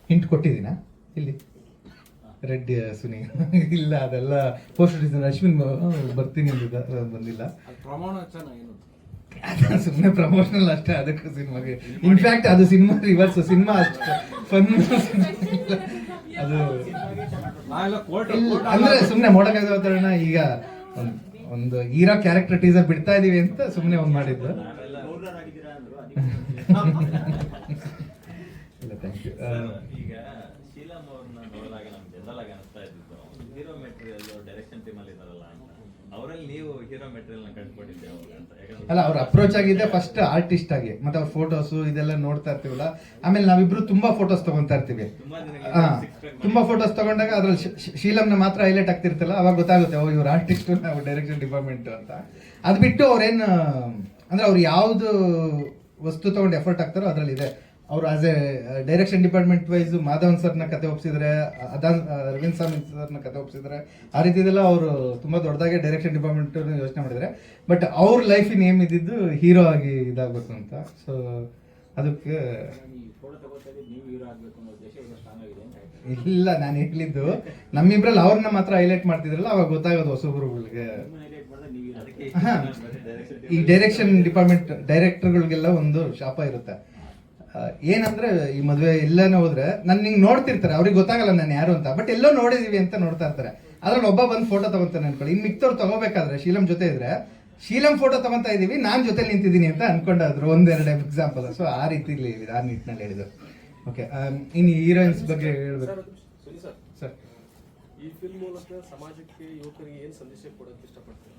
ಹಿಂಟ್ ಕೊಟ್ಟಿದ್ದೀನಾ ಇಲ್ಲಿ ರೆಡ್ ಸುನಿ ಇಲ್ಲ ಅದೆಲ್ಲ ಪೋಸ್ಟ್ ಅಶ್ವಿನ್ ಬರ್ತೀನಿ ಬಂದಿಲ್ಲ, ಸುಮ್ಮನೆ ಪ್ರಮೋಷನಲ್ ಅಷ್ಟೇ. ಅದಕ್ಕೂ ಸಿನಿಮಾಗೆ ಇನ್ಫ್ಯಾಕ್ಟ್ ಅದು ಸಿನಿಮಾ ರಿವರ್ಸ್, ಸಿನಿಮಾ ಅಷ್ಟು ಫನ್ ಅದು ಅಂದ್ರೆ ಸುಮ್ನೆ ಮೋಡಕ್ಕಾಗೋಣ. ಈಗ ಒಂದು ಹೀರೋ ಕ್ಯಾರೆಕ್ಟರ್ ಟೀಸರ್ ಬಿಡ್ತಾ ಇದೀವಿ ಅಂತ ಸುಮ್ನೆ ಒಂದ್ ಮಾಡಿದ್ದು. ಇಲ್ಲ ಥ್ಯಾಂಕ್ ಯು. ಈಗ ಶೀಲಂ ಅವ್ರನ್ನ ನೋಡಿದಾಗ ನಮ್ಗೆ ಜನರಲ್ ಆಗಿ ಅನಿಸ್ತಾ ಇದ್ದಿದ್ದು ಹೀರೋ ಮೆಟೀರಿಯಲ್ ಡೈರೆಕ್ಷನ್ ಟೀಮ್ ಅಲ್ಲಿ ಇದಾರಲ್ಲ ಅಂತ, ಅವರಲ್ಲಿ ನೀವು ಹೀರೋ ಮೆಟೀರಿಯಲ್ ನ ಕಂಡುಕೊಂಡಿದ್ದೆ ಅಂತ. ಅಲ್ಲ ಅವ್ರ ಅಪ್ರೋಚ್ ಆಗಿದೆ ಫಸ್ಟ್ ಆರ್ಟಿಸ್ಟ್ ಆಗಿ, ಮತ್ತೆ ಅವ್ರ ಫೋಟೋಸ್ ಇದೆಲ್ಲ ನೋಡ್ತಾ ಇರ್ತೀವಲ್ಲ, ಆಮೇಲೆ ನಾವಿಬ್ರು ತುಂಬಾ ಫೋಟೋಸ್ ತಗೊಂತಾ ಇರ್ತೀವಿ. ತುಂಬಾ ಫೋಟೋಸ್ ತಗೊಂಡಾಗ ಅದ್ರಲ್ಲಿ ಶೀಲಂನ ಮಾತ್ರ ಹೈಲೈಟ್ ಆಗ್ತಿರ್ತಲ್ಲ, ಅವಾಗ ಗೊತ್ತಾಗುತ್ತೆ ಓ ಇವ್ರ ಆರ್ಟಿಸ್ಟ್, ನಾವು ಡೈರೆಕ್ಷನ್ ಡಿಪಾರ್ಟ್ಮೆಂಟ್ ಅಂತ. ಅದ್ ಬಿಟ್ಟು ಅವ್ರೇನು ಅಂದ್ರೆ ಅವ್ರು ಯಾವ್ದು ವಸ್ತು ತಗೊಂಡು ಎಫರ್ಟ್ ಹಾಕ್ತಾರೋ ಅದ್ರಲ್ಲಿ ಇದೆ. ಅವ್ರು as a direction department wise Madhavan ಸರ್ನ ಕತೆ ಒಪ್ಸಿದ್ರೆ, ಅರವಿಂದ್ ಸ್ವಾಮಿ ಸರ್ನ ಕತೆ ಒಪ್ಸಿದ್ರೆ, ಆ ರೀತಿ ಇದೆಲ್ಲ ಅವರು ತುಂಬಾ ದೊಡ್ಡದಾಗಿ ಡೈರೆಕ್ಷನ್ ಡಿಪಾರ್ಟ್ಮೆಂಟ್ ಯೋಚನೆ ಮಾಡಿದ್ರೆ. ಬಟ್ ಅವ್ರ ಲೈಫಿನ ಏಮ್ ಇದ್ದಿದ್ದು ಹೀರೋ ಆಗಿ ಇದಾಗಬೇಕು ಅಂತ. ಸೊ ಅದಕ್ಕೆ ಇಲ್ಲ, ನಾನು ಹೇಳಿದ್ದು ನಮ್ಮಿಬ್ರಲ್ಲಿ ಅವ್ರನ್ನ ಮಾತ್ರ ಹೈಲೈಟ್ ಮಾಡ್ತಿದ್ರಲ್ಲ, ಅವಾಗ ಗೊತ್ತಾಗೋದು ಹೊಸಬ್ರುಗಳಿಗೆ. ಈ ಡೈರೆಕ್ಷನ್ ಡಿಪಾರ್ಟ್ಮೆಂಟ್ ಡೈರೆಕ್ಟರ್ಗಳಿಗೆಲ್ಲ ಒಂದು ಶಾಪ ಇರುತ್ತೆ. ಏನಂದ್ರೆ ಈ ಮದುವೆ ಎಲ್ಲಾನ ಹೋದ್ರೆ ನನ್ನ ಹಿಂಗ್ ನೋಡ್ತಿರ್ತಾರೆ, ಅವ್ರಿಗೆ ಗೊತ್ತಾಗಲ್ಲ ನಾನು ಯಾರು ಅಂತ, ಬಟ್ ಎಲ್ಲೋ ನೋಡಿದೀವಿ ಅಂತ ನೋಡ್ತಾ ಇರ್ತಾರೆ. ಅದ್ರಲ್ಲಿ ಒಬ್ಬ ಬಂದು ಫೋಟೋ ತಗೊಂತಾನೆ ಅನ್ಕೊಳ್ಳಿ, ಇನ್ ಮಿಕ್ತವ್ರು ತಗೋಬೇಕಾದ್ರೆ ಶೀಲಂ ಜೊತೆ ಇದ್ರೆ ಶೀಲಂ ಫೋಟೋ ತಗೊಂತಾ ಇದೀವಿ, ನಾನ್ ಜೊತೆ ನಿಂತಿದ್ದೀನಿ ಅಂತ ಅನ್ಕೊಂಡಾದ್ರು. ಒಂದೆರಡು ಎಕ್ಸಾಂಪಲ್. ಸೊ ಆ ರೀತಿ ಆ ನಿಟ್ಟಿನಲ್ಲಿ ಹೇಳಿದ್ರು. ಓಕೆ, ಇನ್ನು ಹೀರೋಯಿನ್ಸ್ ಬಗ್ಗೆ ಹೇಳ್ಬೇಕು ಸರ್. ಈ ಫಿಲ್ಮ್ ಮೂಲಕ ಸಮಾಜಕ್ಕೆ, ಯುವಕರಿಗೆ ಏನು ಸಂದೇಶ ಕೊಡೋಕೆ ಇಷ್ಟಪಡ್ತೀರಾ?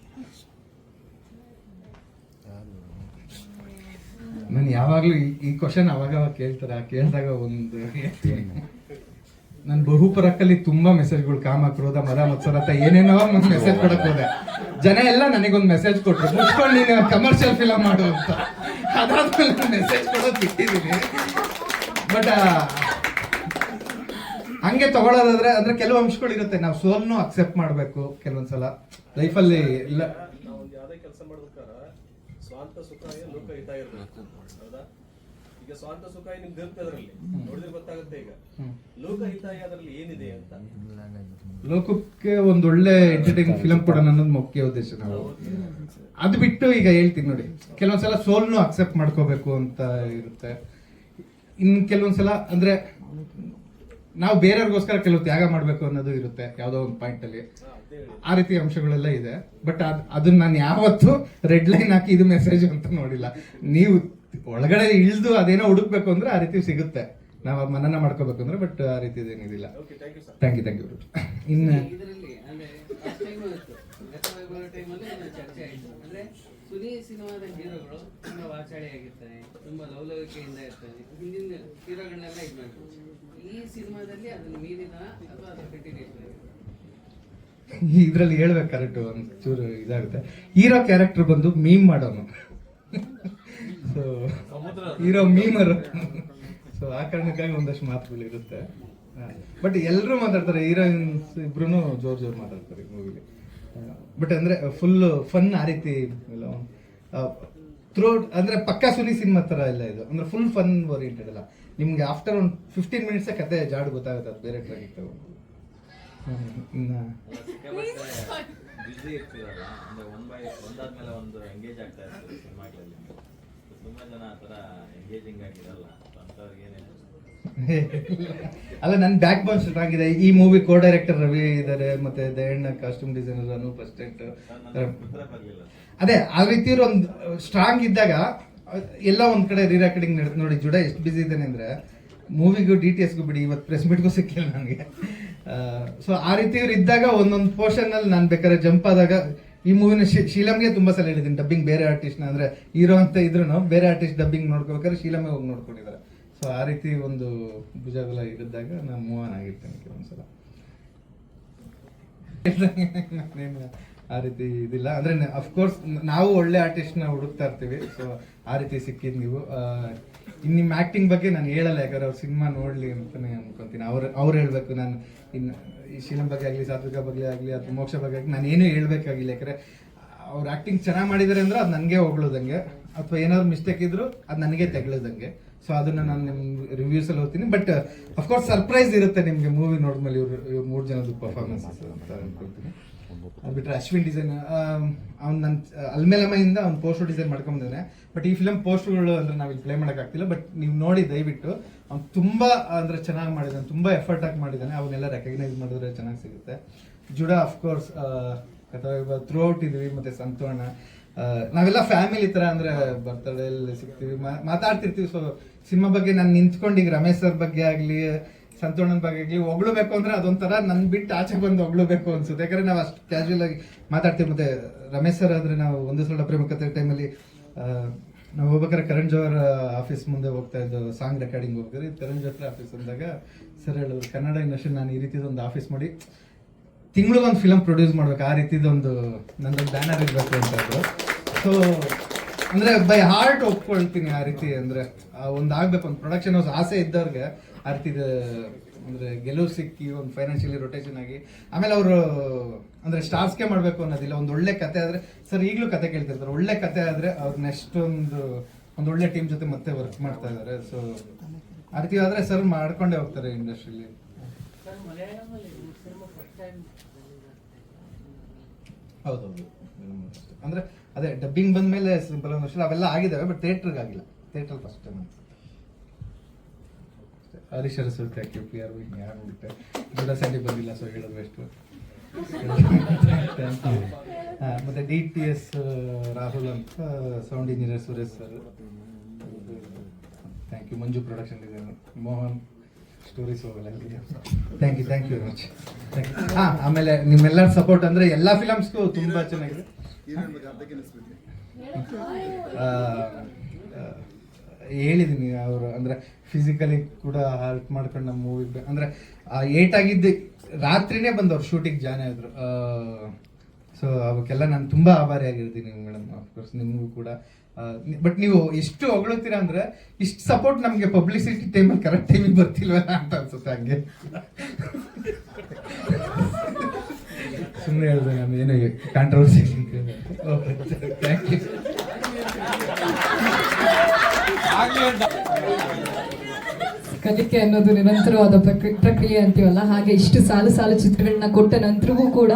ನಾನು ಯಾವಾಗ್ಲೂ ಈ ಕ್ವಶನ್ ಅವಾಗ ಕೇಳ್ತಾರೆ, ಕೇಳಿದಾಗ ಒಂದು ನಾನು ಬಹುಪರಕ್ಕಲ್ಲಿ ತುಂಬಾ ಮೆಸೇಜ್ಗಳು, ಕಾಮ ಕ್ರೋಧ ಮದ ಮತ್ಸರ ಅಂತ ಏನೇನೋ ಒಂದು ಮೆಸೇಜ್ ಕೊಡಕ್ ಹೋದೆ. ಜನ ಎಲ್ಲ ನನಗೊಂದು ಮೆಸೇಜ್ ಕೊಟ್ರು, ಮುಚ್ಕೊಂಡು ನೀನು ಕಮರ್ಷಿಯಲ್ ಫಿಲಮ್ ಮಾಡು ಅಂತ. ಅದಾದ್ಮೇಲೆ ನಾನು ಮೆಸೇಜ್ ಕೊಡೋದು ಬಿಟ್ಟಿದ್ದೀನಿ. ಬಟ್ ಹಂಗೆ ತಗೊಳ್ಳೋದಾದ್ರೆ ಅಂದ್ರೆ ಕೆಲವು ಅಂಶಗಳು ಇರುತ್ತೆ, ನಾವು ಸೋಲ್ನು ಅಕ್ಸೆಪ್ಟ್ ಮಾಡ್ಬೇಕು ಕೆಲವೊಂದ್ಸಲ ಲೈಫಲ್ಲಿ. ಇಲ್ಲ ನಾವು ಒಂದು ಯಾವುದೇ ಕೆಲಸ ಮಾಡ್ಬೇಕಾದ್ರೆ ಸ್ವಾಂತ ಸುಖಾಯ ಲೋಕ ಹಿತಾಯ ಇರಬೇಕು, ಹೌದಾ? ಈಗ ಸ್ವಾಂತ ಸುಖಾಯ ನಿಮ್ಗೆ ಇರುತ್ತೆ, ಅದರಲ್ಲಿ ನೋಡಿದ್ರೆ ಗೊತ್ತಾಗುತ್ತೆ. ಈಗ ಲೋಕ ಹಿತಾಯ ಅದರಲ್ಲಿ ಏನಿದೆ ಅಂತ, ಲೋಕಕ್ಕೆ ಒಂದೊಳ್ಳೆ ಎಂಟರ್ಟೈನಿಂಗ್ ಫಿಲಂ ಕೊಡೋಣ ಅನ್ನೋದು ಮುಖ್ಯ ಉದ್ದೇಶ. ನಾವು ಅದು ಬಿಟ್ಟು ಈಗ ಹೇಳ್ತೀನಿ ನೋಡಿ, ಕೆಲವೊಂದ್ಸಲ ಸೋಲ್ನು ಅಕ್ಸೆಪ್ಟ್ ಮಾಡ್ಕೋಬೇಕು ಅಂತ ಇರುತ್ತೆ. ಇನ್ ಕೆಲವೊಂದ್ಸಲ ಅಂದ್ರೆ ನಾವು ಬೇರೆಯವ್ರಿಗೋಸ್ಕರ ಕೆಲವು ತ್ಯಾಗ ಮಾಡ್ಬೇಕು ಅನ್ನೋದು ಇರುತ್ತೆ ಯಾವ್ದೋ ಒಂದು ಪಾಯಿಂಟ್ ಅಲ್ಲಿ. ಆ ರೀತಿ ಅಂಶಗಳೆಲ್ಲ ಇದೆ. ಬಟ್ ಅದನ್ನ ನಾನು ಯಾವತ್ತು ರೆಡ್ ಲೈನ್ ಹಾಕಿ ಇದು ಮೆಸೇಜ್ ಅಂತ ನೋಡಿಲ್ಲ. ನೀವು ಒಳಗಡೆ ಇಳಿದು ಅದೇನೋ ಹುಡುಕ್ಬೇಕು ಅಂದ್ರೆ ಆ ರೀತಿ ಸಿಗುತ್ತೆ. ನಾವು ಮನನ ಮಾಡ್ಕೋಬೇಕಂದ್ರೆ, ಬಟ್ ಆ ರೀತಿ ಏನಿದಿಲ್ಲ. Okay, thank you sir. Thank you. ಇನ್ನು ಇದರಲ್ಲಿ ಅಂದ್ರೆ ಲಾಸ್ಟ್ ಟೈಮ್ ಗತವಾಗಿ ಬರೋ ಟೈಮಲ್ಲಿ ಚರ್ಚೆ ಆಯಿತು. ಅಂದ್ರೆ ಸುನಿ ಸಿನಿಮಾದ ಹೀರೋಗಳು ತುಂಬಾ ವಾಚಾಳಿಯಾಗಿರ್ತಾನೆ, ತುಂಬಾ ಲವಲವಿಕೆಯಿಂದ ಇರ್ತಾನೆ, ಹಿಂದಿನ ಹೀರೋಗಳನ್ನೆಲ್ಲ ಇದು ಮಾಡ್ತಾರೆ. ಈ ಸಿನಿಮಾದಲ್ಲಿ ಅದನ್ನು ಮೀರಿದ ಅಥವಾ ಅದರ ಕಂಟಿನ್ಯೂಷನ್ ಇದ್ರಲ್ಲಿ ಹೇಳ್ಬೇಕು ಕರೆಕ್ಟ್ ಒಂದು ಚೂರು ಇದಾಗುತ್ತೆ. ಹೀರೋ ಕ್ಯಾರೆಕ್ಟರ್ ಬಂದು ಮೀಮ್ ಮಾಡೋನು, ಸೊ ಹೀರೋ ಮೀಮರ್. ಸೊ ಆ ಕಾರಣಕ್ಕಾಗಿ ಒಂದಷ್ಟು ಮಾತುಗಳು ಇರುತ್ತೆ. ಬಟ್ ಎಲ್ಲರೂ ಮಾತಾಡ್ತಾರೆ, ಹೀರೋಯಿನ್ಸ್ ಇಬ್ರು ಜೋರ್ ಮಾತಾಡ್ತಾರೆ ಈ ಮೂವಿಲಿ. ಬಟ್ ಅಂದ್ರೆ ಫುಲ್ ಫನ್ ಆ ರೀತಿ ಇಲ್ಲ, ಥ್ರೂಟ್ ಅಂದ್ರೆ ಪಕ್ಕಾ ಸುನಿ ಸಿನಿಮಾ ತರ ಇಲ್ಲ ಇದು. ಅಂದ್ರೆ ಫುಲ್ ಫನ್ ಓರಿಯೆಂಟೆಡ್ ಅಲ್ಲ. ನಿಮ್ಗೆ ಆಫ್ಟರ್ ಒಂದು 15 ಮಿನಿಟ್ಸ್ ಕತೆ ಜಾಡ್ ಗೊತ್ತಾಗುತ್ತೆ, ಅದು ಬೇರೆ ಟ್ರಾಕ್ ಇತ್ತು. ಬಿಸಿ ಇರ್ತೀರಲ್ಲ, ಅಂದ್ರೆ ಒಂದಾದ್ಮೇಲೆ ಒಂದು ಎಂಗೇಜ್ ಆಗ್ತಾ ಇರ್ತಾರೆ ಸಿನಿಮಾಗಳಲ್ಲಿ. ತುಂಬಾ ಜನ ಆ ಥರ ಎಂಗೇಜಿಂಗ್ ಆಗಿರಲ್ಲ, ಅಂಥವ್ರಿಗೆ ಏನೇನು ಅಲ್ಲ, ನನ್ನ ಬ್ಯಾಕ್ ಬೋನ್ ಸ್ಟಾರ್ಟ್ ಆಗಿದೆ. ಈ ಮೂವಿ ಕೋ ಡೈರೆಕ್ಟರ್ ರವಿ ಇದ್ದಾರೆ, ಮತ್ತೆ ದಯಣ್ಣ ಕಾಸ್ಟ್ಯೂಮ್ ಡಿಸೈನರ್, ಅನೂಪ್ ಅಸಿಸ್ಟೆಂಟ್. ಬರಲಿಲ್ಲ. ಅದೇ ಆ ರೀತಿ ಒಂದು ಸ್ಟ್ರಾಂಗ್ ಇದ್ದಾಗ ಎಲ್ಲ ಒಂದ್ ಕಡೆ ರೀ ರೆಕಾರ್ಡಿಂಗ್ ನಡೆದು ನೋಡಿ. ಜುಡ ಎಷ್ಟು ಬಿಸಿ ಇದ್ದಾನೆ ಅಂದ್ರೆ ಮೂವಿಗೂ DTSಗೂ ಬಿಡಿ, ಇವತ್ತು ಪ್ರೆಸ್ ಮೀಟ್ಗೂ ಸಿಕ್ಕಿಲ್ಲ ನನಗೆ. ಸೊ ಆ ರೀತಿ ಇವ್ರು ಇದ್ದಾಗ ಒಂದೊಂದು ಪೋರ್ಷನ್ ಅಲ್ಲಿ ನಾನು ಬೇಕಾದ್ರೆ ಜಂಪ್ ಆದಾಗ ಈ ಮೂವಿನ ಶೀಲಮ್ಗೆ ತುಂಬಾ ಸಲ ಹೇಳಿದ್ದೀನಿ ಡಬ್ಬಿಂಗ್ ಬೇರೆ ಆರ್ಟಿಸ್ಟ್ ನ, ಅಂದ್ರೆ ಹೀರೋ ಅಂತ ಇದ್ರು ಬೇರೆ ಆರ್ಟಿಸ್ಟ್ ಡಬ್ಬಿಂಗ್ ನೋಡ್ಕೋಬೇಕಾದ್ರೆ ಶೀಲಮೇ ಹೋಗಿ ನೋಡ್ಕೊಂಡಿದ್ದಾರೆ. ಸೊ ಆ ರೀತಿ ಒಂದು ಭುಜಬಲ ಇರಿದ್ದಾಗ ನಾನು ಮೂವ್ ಆನ್ ಆಗಿರ್ತೇನೆ ಕೆಲವೊಂದ್ಸಲ. ಆ ರೀತಿ ಇದಿಲ್ಲ ಅಂದ್ರೆ ಅಫ್ಕೋರ್ಸ್ ನಾವು ಒಳ್ಳೆ ಆರ್ಟಿಸ್ಟ್ ನ ಹುಡುಕ್ತಾ ಇರ್ತೀವಿ. ಸೊ ಆ ರೀತಿ ಸಿಕ್ಕಿದ್ ನೀವು. ಇನ್ ನಿಮ್ಮ ಆಕ್ಟಿಂಗ್ ಬಗ್ಗೆ ನಾನು ಹೇಳಲ್ಲ, ಯಾಕಂದ್ರೆ ಅವ್ರ ಸಿನಿಮಾ ನೋಡ್ಲಿ ಅಂತಾನೆ ಅನ್ಕೊಂತೀನಿ. ಅವ್ರು ಹೇಳ್ಬೇಕು. ನಾನು ಇನ್ನು ಈ ಶೀಲಂ ಬಗ್ಗೆ ಆಗಲಿ, ಸಾತ್ವಿಕ ಬಗ್ಗೆ ಆಗಲಿ, ಅಥವಾ ಮೋಕ್ಷ ಬಗ್ಗೆ ಆಗಲಿ ನಾನು ಏನೂ ಹೇಳ್ಬೇಕಾಗಿಲ್ಲ. ಯಾಕಂದ್ರೆ ಅವ್ರು ಆಕ್ಟಿಂಗ್ ಚೆನ್ನಾಗಿ ಮಾಡಿದಾರೆ ಅಂದ್ರೆ ಅದು ನನಗೆ ಹೊಗಳೋದಂಗೆ, ಅಥವಾ ಏನಾದ್ರು ಮಿಸ್ಟೇಕ್ ಇದ್ರು ಅದು ನನಗೆ ತೆಗಳದಂಗೆ. ಸೊ ಅದನ್ನ ನಾನು ನಿಮ್ ರಿವ್ಯೂಸ್ ಅಲ್ಲಿ ಹೋಗ್ತೀನಿ. ಬಟ್ ಅಫ್ಕೋರ್ಸ್ ಸರ್ಪ್ರೈಸ್ ಇರುತ್ತೆ ನಿಮ್ಗೆ ಮೂವಿ ನೋಡಿದ್ಮೇಲೆ ಇವ್ರು 3 ಜನದ ಪರ್ಫಾರ್ಮೆನ್ಸಸ್ ಅಂತ ಅನ್ಕೊಳ್ತೀನಿ. ಅದು ಬಿಟ್ರೆ ಅಶ್ವಿನ್ ಡಿಸೈನ್ ಅವ್ನು ನನ್ನ ಅಲ್ಮೇಲಮೆಯಿಂದ ಅವ್ನು ಪೋಸ್ಟರ್ ಡಿಸೈನ್ ಮಾಡ್ಕೊಂಡಿದ್ದಾನೆ. ಬಟ್ ಈ ಫಿಲಮ್ ಪೋಸ್ಟರ್ಗಳು ಅಂದ್ರೆ ನಾವಿಲ್ಲಿ ಪ್ಲೇ ಮಾಡೋಕ್ಕಾಗ್ತಿಲ್ಲ. ಬಟ್ ನೀವು ನೋಡಿ ದಯವಿಟ್ಟು, ಅವ್ನು ತುಂಬಾ ಅಂದ್ರೆ ಚೆನ್ನಾಗಿ ಮಾಡಿದ್ದಾನೆ, ತುಂಬಾ ಎಫರ್ಟ್ ಆಗಿ ಮಾಡಿದ್ದಾನೆ. ಅವನ್ನೆಲ್ಲ ರೆಕಗ್ನೈಸ್ ಮಾಡಿದ್ರೆ ಚೆನ್ನಾಗಿ ಸಿಗುತ್ತೆ. ಜುಡ ಅಫ್ಕೋರ್ಸ್ ಥ್ರೂ ಔಟ್ ಇದೀವಿ. ಮತ್ತೆ ಸಂತೋಣ, ನಾವೆಲ್ಲ ಫ್ಯಾಮಿಲಿ ತರ, ಅಂದ್ರೆ ಬರ್ತಡೇಲಿ ಸಿಗ್ತೀವಿ, ಮಾತಾಡ್ತಿರ್ತೀವಿ. ಸೊ ಸಿನಿಮಾ ಬಗ್ಗೆ ನಾನು ನಿಂತ್ಕೊಂಡು ಈಗ ರಮೇಶ್ ಸರ್ ಬಗ್ಗೆ ಆಗ್ಲಿ, ಸಂತೋಷನ್ ಬಗ್ಗೆ ಆಗ್ಲಿ ಹೊಗಳಬೇಕು ಅಂದ್ರೆ ಅದೊಂಥರ ನನ್ ಬಿಟ್ಟು ಆಚೆ ಬಂದು ಹೊಗಳಬೇಕು ಅನ್ಸುತ್ತೆ. ಯಾಕಂದ್ರೆ ನಾವು ಅಷ್ಟು ಕ್ಯಾಶುವಲ್ ಆಗಿ ಮಾತಾಡ್ತೀವಿ. ಮತ್ತೆ ರಮೇಶ್ ಸರ್ ಆದ್ರೆ ನಾವು ಒಂದು ಸಲ ಪ್ರೇಮಕತೆ ಟೈಮಲ್ಲಿ ನಾವು ಹೋಗ್ಬೇಕಾದ್ರೆ ಕರಣ್ ಜೋಹರ್ ಆಫೀಸ್ ಮುಂದೆ ಹೋಗ್ತಾ ಇದ್ದು ಸಾಂಗ್ ರೆಕಾರ್ಡಿಂಗ್ ಹೋಗ್ತಾರೆ. ಕರಣ್ ಜೋಹರ್ ಆಫೀಸ್ ಅಂದಾಗ ಸರ್ ಹೇಳಿದ್ರು, ಕನ್ನಡ ಇಂಡಸ್ಟ್ರಿ ನಾನು ಈ ರೀತಿದೊಂದು ಆಫೀಸ್ ಮಾಡಿ ತಿಂಗಳಿಗೊಂದು ಫಿಲಮ್ ಪ್ರೊಡ್ಯೂಸ್ ಮಾಡ್ಬೇಕು, ಆ ರೀತಿದೊಂದು ನಂದೊಂದು ಬ್ಯಾನರ್ ಇರ್ಬೇಕು ಅಂತ ಇದ್ರು. ಸೊ ಅಂದ್ರೆ ಬೈ ಹಾರ್ಟ್ ಒಪ್ಕೊಳ್ತೀನಿ. ಆ ರೀತಿ ಅಂದ್ರೆ ಒಂದು ಆಗ್ಬೇಕು, ಒಂದು ಪ್ರೊಡಕ್ಷನ್ ಹೌಸ್ ಆಸೆ ಇದ್ದವ್ರಿಗೆ ಆ ರೀತಿ ಅಂದ್ರೆ ಗೆಲುವು ಸಿಕ್ಕಿ ಒಂದು ಫೈನಾನ್ಷಿಯಲಿ ರೊಟೇಷನ್ ಆಗಿ, ಆಮೇಲೆ ಅವರು ಅಂದ್ರೆ ಸ್ಟಾರ್ಸ್ಗೆ ಮಾಡ್ಬೇಕು ಅನ್ನೋದಿಲ್ಲ. ಒಂದು ಒಳ್ಳೆ ಕತೆ ಆದ್ರೆ, ಸರ್ ಈಗಲೂ ಕತೆ ಕೇಳ್ತಿರ್ತಾರೆ, ಒಳ್ಳೆ ಕತೆ ಆದ್ರೆ ಅವ್ರು ನೆಕ್ಸ್ಟ್ ಒಂದು ಒಳ್ಳೆ ಟೀಮ್ ಜೊತೆ ಮತ್ತೆ ವರ್ಕ್ ಮಾಡ್ತಾ ಇದ್ದಾರೆ. ಸೊ ಆ ರೀತಿ ಆದ್ರೆ ಸರ್ ಮಾಡ್ಕೊಂಡೇ ಹೋಗ್ತಾರೆ ಇಂಡಸ್ಟ್ರಿಲಿ. ಹೌದೌದು, ಅಂದ್ರೆ ಅದೇ ಡಬ್ಬಿಂಗ್ ಬಂದ್ಮೇಲೆ ಸಿಂಪಲ್ ಒಂದಷ್ಟು ಅವೆಲ್ಲ ಆಗಿದಾವೆ. ಬಟ್ ಥಿಯೇಟರ್ಗೆ ಆಗಿಲ್ಲ. Theatre first time Harish Arasu ಯಾಕೆ PR ಯಾರು ಬಿಟ್ಟೆ ಜುಡ ಸ್ಯಾಂಡಿ ಬಂದಿಲ್ಲ. ಸೊ ಹೇಳೋದು ಎಷ್ಟು. ಮತ್ತೆ DTS ರಾಹುಲ್ ಅಂತ sound engineer Suresh sir, thank you. Manju production designer Mohan, stories ಹೋಗಲ್ಲ. Thank you very much. ಆಮೇಲೆ ನಿಮ್ಮೆಲ್ಲರ ಸಪೋರ್ಟ್ ಅಂದ್ರೆ ಎಲ್ಲಾ ಫಿಲಮ್ಸ್ಗೂ ತುಂಬಾ ಚೆನ್ನಾಗಿದೆ. ಹೇಳಿದೀನಿ, ಅವರು ಅಂದ್ರೆ ಫಿಸಿಕಲಿ ಕೂಡ ಹೆಲ್ಪ್ ಮಾಡ್ಕೊಂಡು ನಮ್ಮ ಮೂವಿ ಅಂದ್ರೆ 8 ಆಗಿದ್ದು ರಾತ್ರಿನೇ ಬಂದವ್ರು ಶೂಟಿಂಗ್ ಜಾಯ್ನ್ ಆದ್ರು. ಸೊ ಅವಕ್ಕೆಲ್ಲ ನಾನು ತುಂಬಾ ಆಭಾರಿಯಾಗಿರ್ತೀನಿ ಮೇಡಮ್. ಅಫ್ಕೋರ್ಸ್ ನಿಮಗೂ ಕೂಡ. ಬಟ್ ನೀವು ಎಷ್ಟು ಹೊಗಳುತ್ತೀರಾ ಅಂದ್ರೆ ಇಷ್ಟು ಸಪೋರ್ಟ್ ನಮ್ಗೆ ಪಬ್ಲಿಸಿಟಿ ಟೈಮಲ್ಲಿ ಕರೆಕ್ಟ್ ಟೈಮಿಗೆ ಬರ್ತಿಲ್ವಲ್ಲ ಅಂತ ಅನ್ಸುತ್ತೆ. ಹಂಗೆ ಸುಮ್ಮನೆ ಹೇಳಿದೆ ನಾನು, ಏನು ಕಾಂಟ್ರವರ್ಸಿ. Thank you. ಕಲಿಕೆ ಅನ್ನೋದು ನಿರಂತರವಾದ ಪ್ರಕ್ರಿಯೆ ಅಂತೀವಲ್ಲ, ಹಾಗೆ ಇಷ್ಟು ಸಾಲು ಚಿತ್ರಗಳನ್ನ ಕೊಟ್ಟ ನಂತರವೂ ಕೂಡ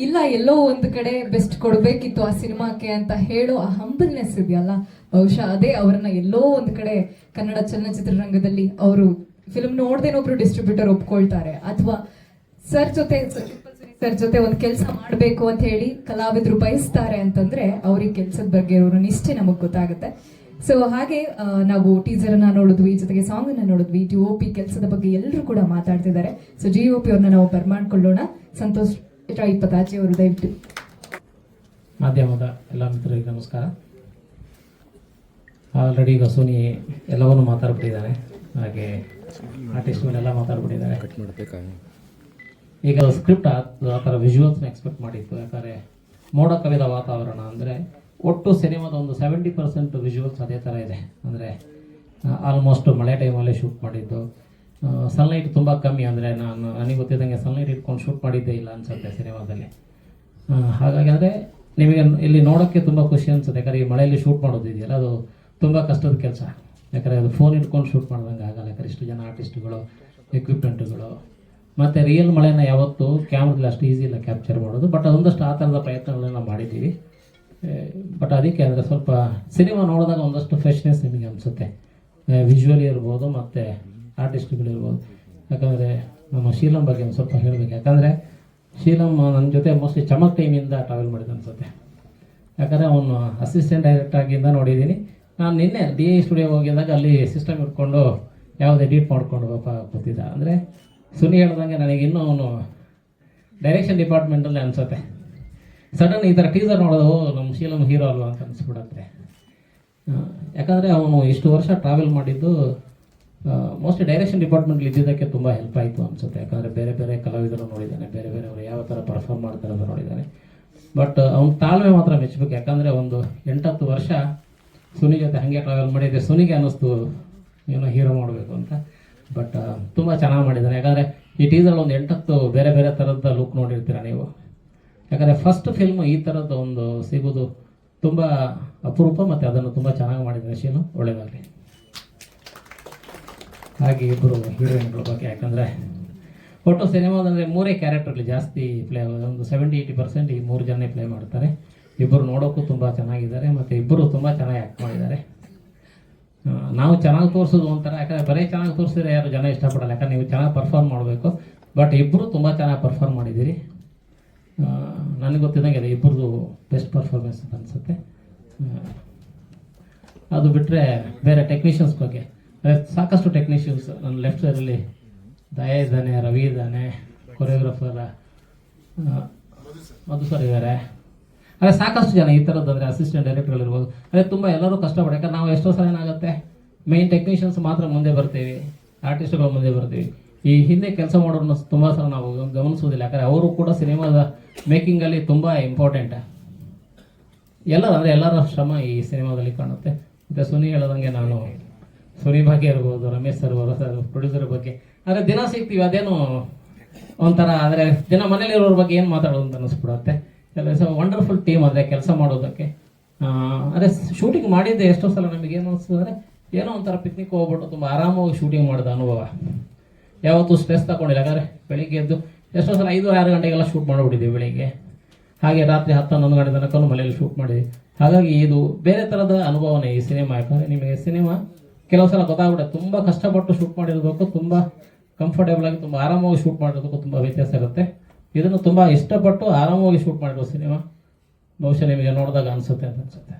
ಇಲ್ಲ ಎಲ್ಲೋ ಒಂದು ಕಡೆ ಬೆಸ್ಟ್ ಕೊಡಬೇಕಿತ್ತು ಆ ಸಿನಿಮಾಕ್ಕೆ ಅಂತ ಹೇಳೋ ಆ ಹಂಬಲ್ನೆಸ್ ಇದೆಯಲ್ಲ, ಬಹುಶಃ ಅದೇ ಅವರನ್ನ ಎಲ್ಲೋ ಒಂದು ಕಡೆ ಕನ್ನಡ ಚಲನಚಿತ್ರರಂಗದಲ್ಲಿ ಅವರು ಫಿಲ್ಮ್ ನೋಡ್ದೇನೊಬ್ರು ಡಿಸ್ಟ್ರಿಬ್ಯೂಟರ್ ಒಪ್ಕೊಳ್ತಾರೆ, ಅಥವಾ ಸರ್ ಜೊತೆ ಒಂದು ಕೆಲಸ ಮಾಡಬೇಕು ಅಂತ ಹೇಳಿ ಕಲಾವಿದರು ಬಯಸ್ತಾರೆ ಅಂತಂದ್ರೆ ಅವ್ರಿಗೆ ಕೆಲಸದ ಬಗ್ಗೆ ಇರೋರು ನಿಷ್ಠೆ ನಮಗ್ ಗೊತ್ತಾಗುತ್ತೆ. ಸೊ ಹಾಗೆ ನಾವು ಟೀಸರ್ನ ನೋಡಿದ್ವಿ, ಜೊತೆಗೆ ಸಾಂಗನ್ನು ನೋಡಿದ್ವಿ, DOP ಕೆಲಸದ ಬಗ್ಗೆ ಎಲ್ಲರೂ ಕೂಡ ಮಾತಾಡ್ತಿದ್ದಾರೆ. ಸೊ GOP ಅವ್ರನ್ನ ನಾವು ಬರ್ಮಾಡ್ಕೊಳ್ಳೋಣ. ಸಂತೋಷ್ ರೈ ಪತಾಚಿ ಅವರು ದಯವಿಟ್ಟು. ಮಾಧ್ಯಮದ ಎಲ್ಲ ಮಿತ್ರರಿಗೆ ನಮಸ್ಕಾರ. ಆಲ್ರೆಡಿ ಈಗ ಸೋನಿ ಎಲ್ಲವನ್ನೂ ಮಾತಾಡ್ಬಿಟ್ಟಿದ್ದಾರೆ, ಹಾಗೆ ಆರ್ಟಿಸ್ಟ್ಗಳೆಲ್ಲ ಮಾತಾಡ್ಬಿಟ್ಟಿದ್ದಾರೆ. ಈಗ ಸ್ಕ್ರಿಪ್ಟ್ ಆ ಥರ ವಿಜುವಲ್ಸ್ನ ಎಕ್ಸ್ಪೆಕ್ಟ್ ಮಾಡಿತ್ತು. ಯಾಕಂದರೆ ಮೋಡ ಕವಿದ ವಾತಾವರಣ ಅಂದರೆ ಒಟ್ಟು ಸಿನಿಮಾದ ಒಂದು 70% ವಿಜುವಲ್ಸ್ ಅದೇ ಥರ ಇದೆ. ಅಂದರೆ ಆಲ್ಮೋಸ್ಟ್ ಮಳೆ ಟೈಮಲ್ಲೇ ಶೂಟ್ ಮಾಡಿದ್ದು. ಸನ್ಲೈಟ್ ತುಂಬ ಕಮ್ಮಿ, ಅಂದರೆ ನನಗೆ ಗೊತ್ತಿದ್ದಂಗೆ ಸನ್ಲೈಟ್ ಇಟ್ಕೊಂಡು ಶೂಟ್ ಮಾಡಿದ್ದೇ ಇಲ್ಲ ಅನಿಸುತ್ತೆ ಸಿನಿಮಾದಲ್ಲಿ. ಹಾಗಾಗಿ ಅಂದರೆ ನಿಮಗೆ ಇಲ್ಲಿ ನೋಡೋಕ್ಕೆ ತುಂಬ ಖುಷಿ ಅನಿಸುತ್ತೆ. ಯಾಕಂದರೆ ಈ ಮಳೆಯಲ್ಲಿ ಶೂಟ್ ಮಾಡೋದು ಇದೆಯಲ್ಲ, ಅದು ತುಂಬ ಕಷ್ಟದ ಕೆಲಸ. ಯಾಕಂದರೆ ಅದು ಫೋನ್ ಇಟ್ಕೊಂಡು ಶೂಟ್ ಮಾಡ್ದಂಗೆ ಆಗಲ್ಲ. ಯಾಕಂದರೆ ಇಷ್ಟು ಜನ ಆರ್ಟಿಸ್ಟ್ಗಳು, ಎಕ್ವಿಪ್ಮೆಂಟ್ಗಳು, ಮತ್ತು ರಿಯಲ್ ಮಳೆನ ಯಾವತ್ತೂ ಕ್ಯಾಮ್ರಲ್ಲಿ ಅಷ್ಟು ಈಸಿ ಇಲ್ಲ ಕ್ಯಾಪ್ಚರ್ ಮಾಡೋದು. ಬಟ್ ಅದೊಂದಷ್ಟು ಆ ಥರದ ಪ್ರಯತ್ನಗಳನ್ನ ಮಾಡಿದ್ದೀವಿ. ಬಟ್ ಅದಕ್ಕೆ ಅಂದರೆ ಸ್ವಲ್ಪ ಸಿನಿಮಾ ನೋಡಿದಾಗ ಒಂದಷ್ಟು ಫ್ರೆಶ್ನೆಸ್ ನಿಮಗೆ ಅನಿಸುತ್ತೆ, ವಿಜುವಲಿ ಇರ್ಬೋದು ಮತ್ತು ಆರ್ಟಿಸ್ಟ್ಗಳಿರ್ಬೋದು. ಯಾಕಂದರೆ ನಮ್ಮ ಶೀಲಂ ಬಗ್ಗೆ ಒಂದು ಸ್ವಲ್ಪ ಹೇಳಬೇಕು. ಯಾಕಂದರೆ ಶೀಲಂ ನನ್ನ ಜೊತೆ ಮೋಸ್ಟ್ಲಿ ಚಮಕ್ ಟೈಮಿಂದ ಟ್ರಾವೆಲ್ ಮಾಡಿದ್ದು ಅನಿಸುತ್ತೆ. ಯಾಕಂದರೆ ಅವನು ಅಸಿಸ್ಟೆಂಟ್ ಡೈರೆಕ್ಟರ್ ಆಗಿಂದ ನೋಡಿದ್ದೀನಿ. ನಾನು ನಿನ್ನೆ DI ಸ್ಟುಡಿಯೋ ಹೋಗಿದ್ದಾಗ ಅಲ್ಲಿ ಸಿಸ್ಟಮ್ ಇಟ್ಕೊಂಡು ಯಾವ್ದು ಎಡಿಟ್ ಮಾಡ್ಕೊಂಡು ಕೂತಿದ್ದ. ಅಂದರೆ ಸುನಿ ಹೇಳ್ದಂಗೆ ನನಗೆ ಇನ್ನೂ ಅವನು ಡೈರೆಕ್ಷನ್ ಡಿಪಾರ್ಟ್ಮೆಂಟಲ್ಲಿ ಅನಿಸುತ್ತೆ. ಸಡನ್ ಈ ಥರ ಟೀಸರ್ ನೋಡೋದು ನಮ್ಮ ಶೀಲಂ ಹೀರೋ ಅಲ್ವಾ ಅಂತ ಅನಿಸ್ಬಿಡತ್ತೆ. ಯಾಕಂದರೆ ಅವನು ಇಷ್ಟು ವರ್ಷ ಟ್ರಾವೆಲ್ ಮಾಡಿದ್ದು ಮೋಸ್ಟ್ಲಿ ಡೈರೆಕ್ಷನ್ ಡಿಪಾರ್ಟ್ಮೆಂಟ್ಲಿ ಇದ್ದಿದ್ದಕ್ಕೆ ತುಂಬ ಹೆಲ್ಪ್ ಆಯಿತು ಅನಿಸುತ್ತೆ. ಯಾಕಂದರೆ ಬೇರೆ ಬೇರೆ ಕಲಾವಿದರು ನೋಡಿದ್ದಾನೆ, ಬೇರೆ ಬೇರೆಯವರು ಯಾವ ಥರ ಪರ್ಫಾರ್ಮ್ ಮಾಡ್ತಾರೆ ಅಂತ ನೋಡಿದ್ದಾನೆ. ಬಟ್ ಅವ್ನ ತಾಳ್ಮೆ ಮಾತ್ರ ಮೆಚ್ಚಬೇಕು. ಯಾಕಂದರೆ ಒಂದು 8-10 ವರ್ಷ ಸುನಿ ಜೊತೆ ಹಾಗೆ ಟ್ರಾವೆಲ್ ಮಾಡಿದ್ದೆ. ಸುನಿಗೆ ಅನ್ನಿಸ್ತು ಏನೋ ಹೀರೋ ಮಾಡಬೇಕು ಅಂತ. ಬಟ್ ತುಂಬ ಚೆನ್ನಾಗಿ ಮಾಡಿದ್ದಾನೆ. ಯಾಕಂದರೆ ಈ ಟೀಸರ್ ಒಂದು 8-10 ಬೇರೆ ಬೇರೆ ಥರದ ಲುಕ್ ನೋಡಿರ್ತೀರ ನೀವು. ಯಾಕಂದರೆ ಫಸ್ಟ್ ಫಿಲ್ಮ್ ಈ ಥರದ್ದು ಒಂದು ಸಿಗೋದು ತುಂಬ ಅಪರೂಪ, ಮತ್ತು ಅದನ್ನು ತುಂಬ ಚೆನ್ನಾಗಿ ಮಾಡಿದ್ದಾನೆ ಶೀಲು. ಒಳ್ಳೆಯದಾಗಲಿ. ಹಾಗೆ ಇಬ್ಬರು ಹೀರೋಯಿನ್ಗಳ ಬಗ್ಗೆ, ಯಾಕಂದರೆ ಒಟ್ಟು ಸಿನಿಮಾದಂದರೆ 3 ಕ್ಯಾರೆಕ್ಟರ್ಗಳು ಜಾಸ್ತಿ ಪ್ಲೇ ಆಗೋದು. ಒಂದು 70-80% ಈ 3 ಜನ ಪ್ಲೇ ಮಾಡ್ತಾರೆ. ಇಬ್ಬರು ನೋಡೋಕ್ಕೂ ತುಂಬ ಚೆನ್ನಾಗಿದ್ದಾರೆ, ಮತ್ತು ಇಬ್ಬರು ತುಂಬ ಚೆನ್ನಾಗಿ ಆ್ಯಕ್ಟ್ ಮಾಡಿದ್ದಾರೆ. ನಾವು ಚೆನ್ನಾಗಿ ತೋರಿಸೋದು ಒಂಥರ, ಯಾಕಂದರೆ ಬರೀ ಚೆನ್ನಾಗಿ ತೋರಿಸಿದ್ರೆ ಯಾರು ಜನ ಇಷ್ಟಪಡಲ್ಲ. ಯಾಕಂದ್ರೆ ನೀವು ಚೆನ್ನಾಗಿ ಪರ್ಫಾರ್ಮ್ ಮಾಡಬೇಕು. ಬಟ್ ಇಬ್ಬರು ತುಂಬ ಚೆನ್ನಾಗಿ ಪರ್ಫಾರ್ಮ್ ಮಾಡಿದ್ದೀರಿ. ನನಗೆ ಗೊತ್ತಿದ್ದಂಗೆ ಇದೆ ಇಬ್ಬರದು ಬೆಸ್ಟ್ ಪರ್ಫಾರ್ಮೆನ್ಸ್ ಅಂತ ಅನಿಸುತ್ತೆ. ಅದು ಬಿಟ್ಟರೆ ಬೇರೆ ಟೆಕ್ನಿಷಿಯನ್ಸ್ ಬಗ್ಗೆ ಸಾಕಷ್ಟು ಟೆಕ್ನಿಷಿಯನ್ಸ್ ನನ್ನ ಲೆಫ್ಟ್ ಸೈಡಲ್ಲಿ ದಯ ಇದ್ದಾನೆ, ರವಿ ಇದ್ದಾನೆ, ಕೊರಿಯೋಗ್ರಾಫರ್ ಮಧು ಸರ್ ಇದ್ದಾರೆ. ಅದೇ ಸಾಕಷ್ಟು ಜನ ಈ ಥರದ್ದು, ಅಂದರೆ ಅಸಿಸ್ಟೆಂಟ್ ಡೈರೆಕ್ಟರ್ಗಳಿರ್ಬೋದು. ಅದೇ ತುಂಬ ಎಲ್ಲರೂ ಕಷ್ಟಪಟ್ಟು. ಯಾಕಂದ್ರೆ ನಾವು ಎಷ್ಟೋ ಸಲ ಏನಾಗುತ್ತೆ, ಮೇಯ್ನ್ ಟೆಕ್ನಿಷಿಯನ್ಸ್ ಮಾತ್ರ ಮುಂದೆ ಬರ್ತೀವಿ, ಆರ್ಟಿಸ್ಟ್ಗಳು ಮುಂದೆ ಬರ್ತೀವಿ. ಈ ಹಿಂದೆ ಕೆಲಸ ಮಾಡೋರನ್ನ ತುಂಬ ಸಲ ನಾವು ಗಮನಿಸೋದಿಲ್ಲ. ಯಾಕಂದರೆ ಅವರು ಕೂಡ ಸಿನಿಮಾದ ಮೇಕಿಂಗಲ್ಲಿ ತುಂಬ ಇಂಪಾರ್ಟೆಂಟ್. ಎಲ್ಲರ ಶ್ರಮ ಈ ಸಿನಿಮಾದಲ್ಲಿ ಕಾಣುತ್ತೆ. ಮತ್ತು ಸುನಿ ಹೇಳೋದಂಗೆ, ನಾನು ಸುನಿ ಬಗ್ಗೆ ಇರ್ಬೋದು, ರಮೇಶ್ ಸರ್ ಪ್ರೊಡ್ಯೂಸರ್ ಬಗ್ಗೆ ಆದರೆ ದಿನ ಸಿಗ್ತೀವಿ, ಅದೇನು ಒಂಥರ. ಆದರೆ ದಿನ ಮನೇಲಿರೋರ ಬಗ್ಗೆ ಏನು ಮಾತಾಡೋದು ಅಂತ ಅನ್ನಿಸ್ಬಿಡುತ್ತೆ. ವಂಡರ್ಫುಲ್ ಟೀಮ್ ಅಂದರೆ ಕೆಲಸ ಮಾಡೋದಕ್ಕೆ. ಅದೇ ಶೂಟಿಂಗ್ ಮಾಡಿದ್ದೆ ಎಷ್ಟೋ ಸಲ ನಮಗೇನು ಅನಿಸ್ತದೆ, ಏನೋ ಒಂಥರ ಪಿಕ್ನಿಕ್ ಹೋಗ್ಬಿಟ್ಟು ತುಂಬ ಆರಾಮಾಗಿ ಶೂಟಿಂಗ್ ಮಾಡಿದ ಅನುಭವ. ಯಾವತ್ತೂ ಸ್ಟ್ರೆಸ್ ತಗೊಂಡಿಲ್ಲ. ಯಾಕಂದರೆ ಬೆಳಿಗ್ಗೆ ಎದ್ದು ಎಷ್ಟೋ ಸಲ 5-6 ಗಂಟೆಗೆಲ್ಲ ಶೂಟ್ ಮಾಡಿಬಿಟ್ಟಿದ್ದೀವಿ ಬೆಳಿಗ್ಗೆ. ಹಾಗೆ ರಾತ್ರಿ 10-11 ಗಂಟೆ ತನಕ ಮನೇಲಿ ಶೂಟ್ ಮಾಡಿದ್ವಿ. ಹಾಗಾಗಿ ಇದು ಬೇರೆ ಥರದ ಅನುಭವನೇ ಈ ಸಿನಿಮಾ. ಯಾಕಂದರೆ ನಿಮಗೆ ಸಿನಿಮಾ ಕೆಲವು ಸಲ ಗೊತ್ತಾಗ್ಬಿಡುತ್ತೆ, ತುಂಬ ಕಷ್ಟಪಟ್ಟು ಶೂಟ್ ಮಾಡಿರೋದಕ್ಕೂ, ತುಂಬ ಕಂಫರ್ಟೇಬಲ್ ಆಗಿ ತುಂಬ ಆರಾಮಾಗಿ ಶೂಟ್ ಮಾಡಿರೋದಕ್ಕೂ ತುಂಬ ವ್ಯತ್ಯಾಸ ಇರುತ್ತೆ. ಇದನ್ನು ತುಂಬ ಇಷ್ಟಪಟ್ಟು ಆರಾಮಾಗಿ ಶೂಟ್ ಮಾಡಿರೋ ಸಿನಿಮಾ ಬಹುಶಃ ನಿಮಗೆ ನೋಡಿದಾಗ ಅನಿಸುತ್ತೆ ಅಂತ ಅನಿಸುತ್ತೆ.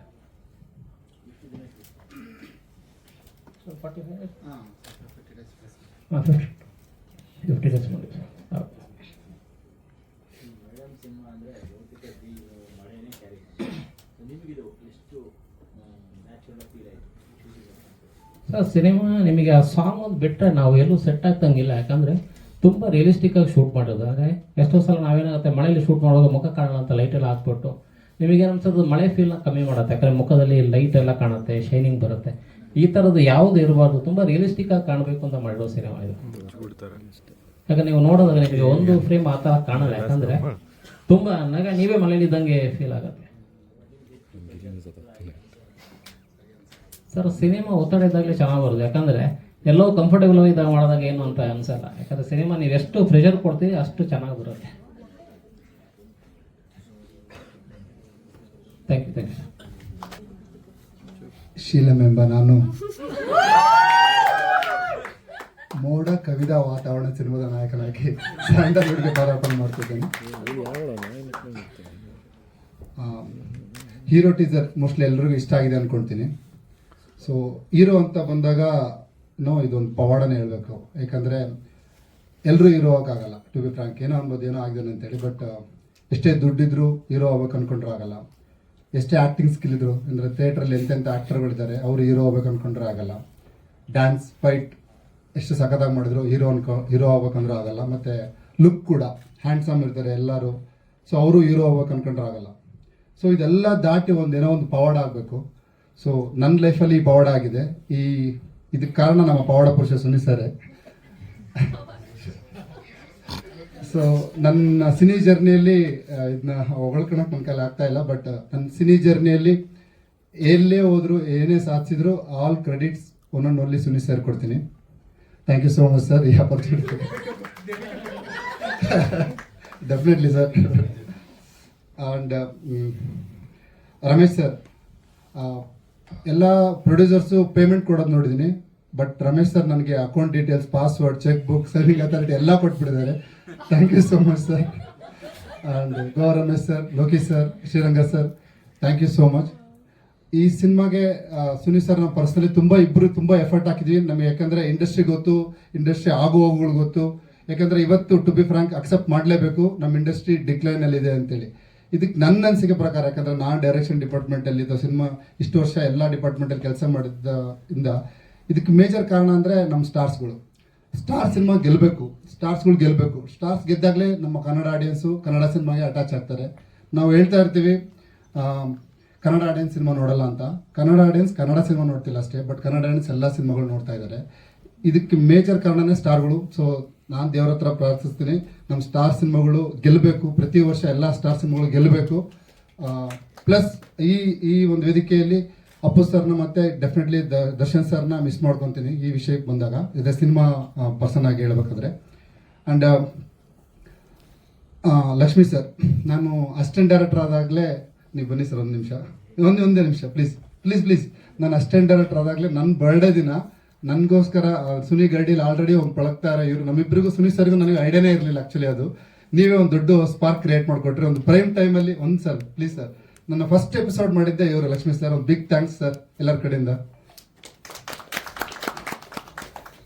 ಸರ್ ಸಿನಿಮಾ ನಿಮಗೆ ಆ ಸಾಂಗ್ ಒಂದು ಬಿಟ್ಟರೆ ನಾವು ಎಲ್ಲೂ ಸೆಟ್ ಆಗ್ತಂಗಿಲ್ಲ. ಯಾಕಂದರೆ ತುಂಬ ರಿಯಲಿಸ್ಟಿಕ್ಕಾಗಿ ಶೂಟ್ ಮಾಡೋದು. ಅಂದರೆ ಎಷ್ಟೋ ಸಲ ನಾವೇನಾಗುತ್ತೆ, ಮಳೆಯಲ್ಲಿ ಶೂಟ್ ಮಾಡುವಾಗ ಮುಖ ಕಾಣಲ್ಲ ಅಂತ ಲೈಟೆಲ್ಲ ಹಾಕ್ಬಿಟ್ಟು ನಿಮಗೇನು ಅನ್ಸೋದು, ಮಳೆ ಫೀಲ್ನ ಕಮ್ಮಿ ಮಾಡುತ್ತೆ. ಯಾಕಂದರೆ ಮುಖದಲ್ಲಿ ಲೈಟ್ ಎಲ್ಲ ಕಾಣುತ್ತೆ, ಶೈನಿಂಗ್ ಬರುತ್ತೆ. ಈ ಥರದ್ದು ಯಾವುದು ಇರಬಾರ್ದು, ತುಂಬ ರಿಯಲಿಸ್ಟಿಕ್ಕಾಗಿ ಕಾಣಬೇಕು ಅಂತ ಮಾಡಿರೋ ಸಿನಿಮಾ ಇದು. ಯಾಕಂದ್ರೆ ನೀವು ನೋಡೋದಾಗ ನಿಮಗೆ ಒಂದು ಫ್ರೇಮ್ ಆ ಥರ ಕಾಣಲ್ಲ. ಯಾಕಂದರೆ ತುಂಬ ನೀವೇ ಮನೇಲಿದ್ದಂಗೆ ಫೀಲ್ ಆಗುತ್ತೆ. ಸರ್ ಸಿನಿಮಾ ಒತ್ತಡ ಇದ್ದಾಗಲೇ ಚೆನ್ನಾಗಿ ಬರೋದು. ಯಾಕಂದರೆ ಎಲ್ಲೋ ಕಂಫರ್ಟೇಬಲ್ ಇದ್ದಾಗ ಮಾಡಿದಾಗ ಏನು ಅಂತ ಅನ್ಸಲ್ಲ. ಯಾಕಂದರೆ ಸಿನಿಮಾ ನೀವು ಎಷ್ಟು ಪ್ರೆಷರ್ ಕೊಡ್ತೀವಿ ಅಷ್ಟು ಚೆನ್ನಾಗಿ ಬರುತ್ತೆ. Thank you. ಶೀಲಂ ಎಂಬ ನಾನು ಮೋಡ ಕವಿದ ವಾತಾವರಣ ಸಿನಿಮಾದ ನಾಯಕನಾಗಿ ಸ್ಯಾಂಡಲ್ವುಡ್ಗೆ ಪದಾರ್ಪಣೆ ಮಾಡ್ತಿದ್ದೇನೆ. ಹೀರೋ ಟೀಸರ್ ಮೋಸ್ಟ್ಲಿ ಎಲ್ರಿಗೂ ಇಷ್ಟ ಆಗಿದೆ ಅನ್ಕೊಳ್ತೀನಿ. ಸೊ ಹೀರೋ ಅಂತ ಬಂದಾಗ ಇದೊಂದು ಪವಾಡನೇ ಹೇಳಬೇಕು. ಯಾಕಂದರೆ ಎಲ್ಲರೂ ಹೀರೋ ಆಗೋಕ್ಕಾಗಲ್ಲ. ಟು ಬಿ ಫ್ರಾಂಕ್, ಏನೋ ಅನ್ಬೋದು ಏನೋ ಆಗಿದ್ದಾನೆ ಅಂತೇಳಿ. ಬಟ್ ಎಷ್ಟೇ ದುಡ್ಡಿದ್ರು ಹೀರೋ ಆಗ್ಬೇಕು ಅಂದ್ಕೊಂಡ್ರೂ ಆಗಲ್ಲ. ಎಷ್ಟೇ ಆ್ಯಕ್ಟಿಂಗ್ ಸ್ಕಿಲ್ ಇದ್ರು, ಅಂದರೆ ಥಿಯೇಟ್ರಲ್ಲಿ ಎಂತೆಂಥ ಆ್ಯಕ್ಟರ್ಗಳಿದ್ದಾರೆ, ಅವರು ಹೀರೋ ಆಗ್ಬೇಕು ಅಂದ್ಕೊಂಡ್ರೆ ಆಗಲ್ಲ. ಡ್ಯಾನ್ಸ್ ಫೈಟ್ ಎಷ್ಟು ಸಖತ್ತಾಗಿ ಮಾಡಿದ್ರು ಹೀರೋ ಆಗ್ಬೇಕಂದ್ರೂ ಆಗಲ್ಲ. ಮತ್ತು ಲುಕ್ ಕೂಡ ಹ್ಯಾಂಡ್ಸಮ್ ಇರ್ತಾರೆ ಎಲ್ಲರೂ, ಸೊ ಅವರು ಹೀರೋ ಆಗ್ಬೇಕು ಅಂದ್ಕೊಂಡ್ರೆ ಆಗಲ್ಲ. ಸೊ ಇದೆಲ್ಲ ದಾಟಿ ಏನೋ ಒಂದು ಪವಾಡ ಆಗಬೇಕು. ಸೊ ನನ್ನ ಲೈಫಲ್ಲಿ ಈ ಪವಾಡ ಆಗಿದೆ. ಇದಕ್ಕೆ ಕಾರಣ ನಮ್ಮ ಪವಾಡ ಪುರುಷ ಸುನಿ ಸರ್. ಸೊ ನನ್ನ ಸಿನಿ ಜರ್ನಿಯಲ್ಲಿ ಇದನ್ನ ಹೊಗಳ್ಕೊಳಕ್ಕೆ ನನ್ನ ಕೈಲಿ ಆಗ್ತಾ ಇಲ್ಲ. ಬಟ್ ನನ್ನ ಸಿನಿ ಜರ್ನಿಯಲ್ಲಿ ಎಲ್ಲೇ ಹೋದ್ರು ಏನೇ ಸಾಧಿಸಿದ್ರು all credits one only Suni sir ಕೊಡ್ತೀನಿ. Thank you so much sir ಈ opportunity. Definitely sir. And Ramesh sir, ಎಲ್ಲ ಪ್ರೊಡ್ಯೂಸರ್ಸು ಪೇಮೆಂಟ್ ಕೊಡೋದು ನೋಡಿದ್ದೀನಿ. ಬಟ್ ರಮೇಶ್ ಸರ್ ನನಗೆ account details, password, cheque book, serving authority ಎಲ್ಲ ಕೊಟ್ಬಿಟ್ಟಿದ್ದಾರೆ. Thank you so much sir. And go Ramesh sir, Lokesh sir, Sriranga sir, thank you so much. ಈ ಸಿನಿಮಾಗೆ Suni sir ನಾವು personally ಇಬ್ಬರು ತುಂಬ ಎಫರ್ಟ್ ಹಾಕಿದ್ವಿ ನಮಗೆ. ಯಾಕಂದರೆ ಇಂಡಸ್ಟ್ರಿ ಗೊತ್ತು, ಇಂಡಸ್ಟ್ರಿ ಆಗು ಹೋಗುಗಳು ಗೊತ್ತು. ಯಾಕಂದರೆ ಇವತ್ತು ಟು ಬಿ ಫ್ರಾಂಕ್ ಅಕ್ಸೆಪ್ಟ್ ಮಾಡಲೇಬೇಕು, ನಮ್ಮ ಇಂಡಸ್ಟ್ರಿ ಡಿಕ್ಲೈನಲ್ಲಿದೆ ಅಂತೇಳಿ. ಇದಕ್ಕೆ ನನ್ನ ಅನಿಸಿಕೆ ಪ್ರಕಾರ, ಯಾಕಂದರೆ ನಾನು ಡೈರೆಕ್ಷನ್ ಡಿಪಾರ್ಟ್ಮೆಂಟಲ್ಲಿ ಸಿನಿಮಾ ಇಷ್ಟು ವರ್ಷ ಎಲ್ಲ ಡಿಪಾರ್ಟ್ಮೆಂಟಲ್ಲಿ ಕೆಲಸ ಮಾಡಿದ್ದರಿಂದ ಇದಕ್ಕೆ ಮೇಜರ್ ಕಾರಣ ಅಂದರೆ ನಮ್ಮ ಸ್ಟಾರ್ಸ್ಗಳು. ಸ್ಟಾರ್ ಸಿನಿಮಾ ಗೆಲ್ಲಬೇಕು, ಸ್ಟಾರ್ಸ್ಗಳು ಗೆಲ್ಲಬೇಕು. ಸ್ಟಾರ್ಸ್ ಗೆದ್ದಾಗಲೇ ನಮ್ಮ ಕನ್ನಡ ಆಡಿಯನ್ಸು ಕನ್ನಡ ಸಿನಿಮಾಗೆ ಅಟ್ಯಾಚ್ ಆಗ್ತಾರೆ. ನಾವು ಹೇಳ್ತಾ ಇರ್ತೀವಿ ಕನ್ನಡ ಆಡಿಯನ್ಸ್ ಸಿನಿಮಾ ನೋಡಲ್ಲ ಅಂತ. ಕನ್ನಡ ಆಡಿಯನ್ಸ್ ಕನ್ನಡ ಸಿನಿಮಾ ನೋಡ್ತಿಲ್ಲ ಅಷ್ಟೇ, ಬಟ್ ಕನ್ನಡ ಆಡಿಯನ್ಸ್ ಎಲ್ಲ ಸಿನಿಮಾಗಳು ನೋಡ್ತಾ ಇದ್ದಾರೆ. ಇದಕ್ಕೆ ಮೇಜರ್ ಕಾರಣನೇ ಸ್ಟಾರ್ಗಳು. ಸೊ ನಾನು ದೇವ್ರ ಹತ್ರ ಪ್ರಾರ್ಥಿಸ್ತೀನಿ, ನಮ್ಮ ಸ್ಟಾರ್ ಸಿನಿಮಾಗಳು ಗೆಲ್ಲಬೇಕು. ಪ್ರತಿ ವರ್ಷ ಎಲ್ಲ ಸ್ಟಾರ್ ಸಿನಿಮಾಗಳು ಗೆಲ್ಲಬೇಕು. ಪ್ಲಸ್ ಈ ಒಂದು ವೇದಿಕೆಯಲ್ಲಿ ಅಪ್ಪು ಸರ್ನ ಮತ್ತೆ ಡೆಫಿನೆಟ್ಲಿ ದರ್ಶನ್ ಸರ್ನ ಮಿಸ್ ಮಾಡ್ಕೊತೀನಿ ಈ ವಿಷಯಕ್ಕೆ ಬಂದಾಗ, ಇದೆ ಸಿನಿಮಾ ಪರ್ಸನ್ ಆಗಿ ಹೇಳ್ಬೇಕಾದ್ರೆ. ಆ್ಯಂಡ್ ಲಕ್ಷ್ಮೀ ಸರ್, ನಾನು ಅಸಿಸ್ಟೆಂಟ್ ಡೈರೆಕ್ಟರ್ ಆದಾಗಲೇ, ನೀವು ಬನ್ನಿ ಸರ್ ಒಂದೇ ನಿಮಿಷ ಪ್ಲೀಸ್. ನಾನು ಅಸಿಸ್ಟೆಂಟ್ ಡೈರೆಕ್ಟರ್ ಆದಾಗಲೇ ನನ್ನ ಬರ್ಡೇ ದಿನ ನನಗೋಸ್ಕರ ಸುನಿ ಗರ್ಡಿಲಿ ಆಲ್ರೆಡಿ ಒಂದು ಪಳಗ್ತಾ ಇರೋ ಇವರು ನಮ್ಮಿಬ್ಬರಿಗೂ, ಸುನಿ ಸರ್ಗೂ ನನಗೆ ಐಡಿಯಾನೇ ಇರಲಿಲ್ಲ ಆ್ಯಕ್ಚುಲಿ. ಅದು ನೀವೇ ಒಂದು ದೊಡ್ಡ ಸ್ಪಾರ್ಕ್ ಕ್ರಿಯೇಟ್ ಮಾಡಿಕೊಟ್ರಿ ಒಂದು ಪ್ರೈಮ್ ಟೈಮಲ್ಲಿ. ಒಂದು ಸರ್ ಪ್ಲೀಸ್ ಸರ್, ನನ್ನ ಫಸ್ಟ್ ಎಪಿಸೋಡ್ ಮಾಡಿದ್ದೆ ಇವರು ಲಕ್ಷ್ಮೀ ಸರ್. ಒಂದು ಬಿಗ್ ಥ್ಯಾಂಕ್ಸ್ ಸರ್ ಎಲ್ಲರ ಕಡೆಯಿಂದ.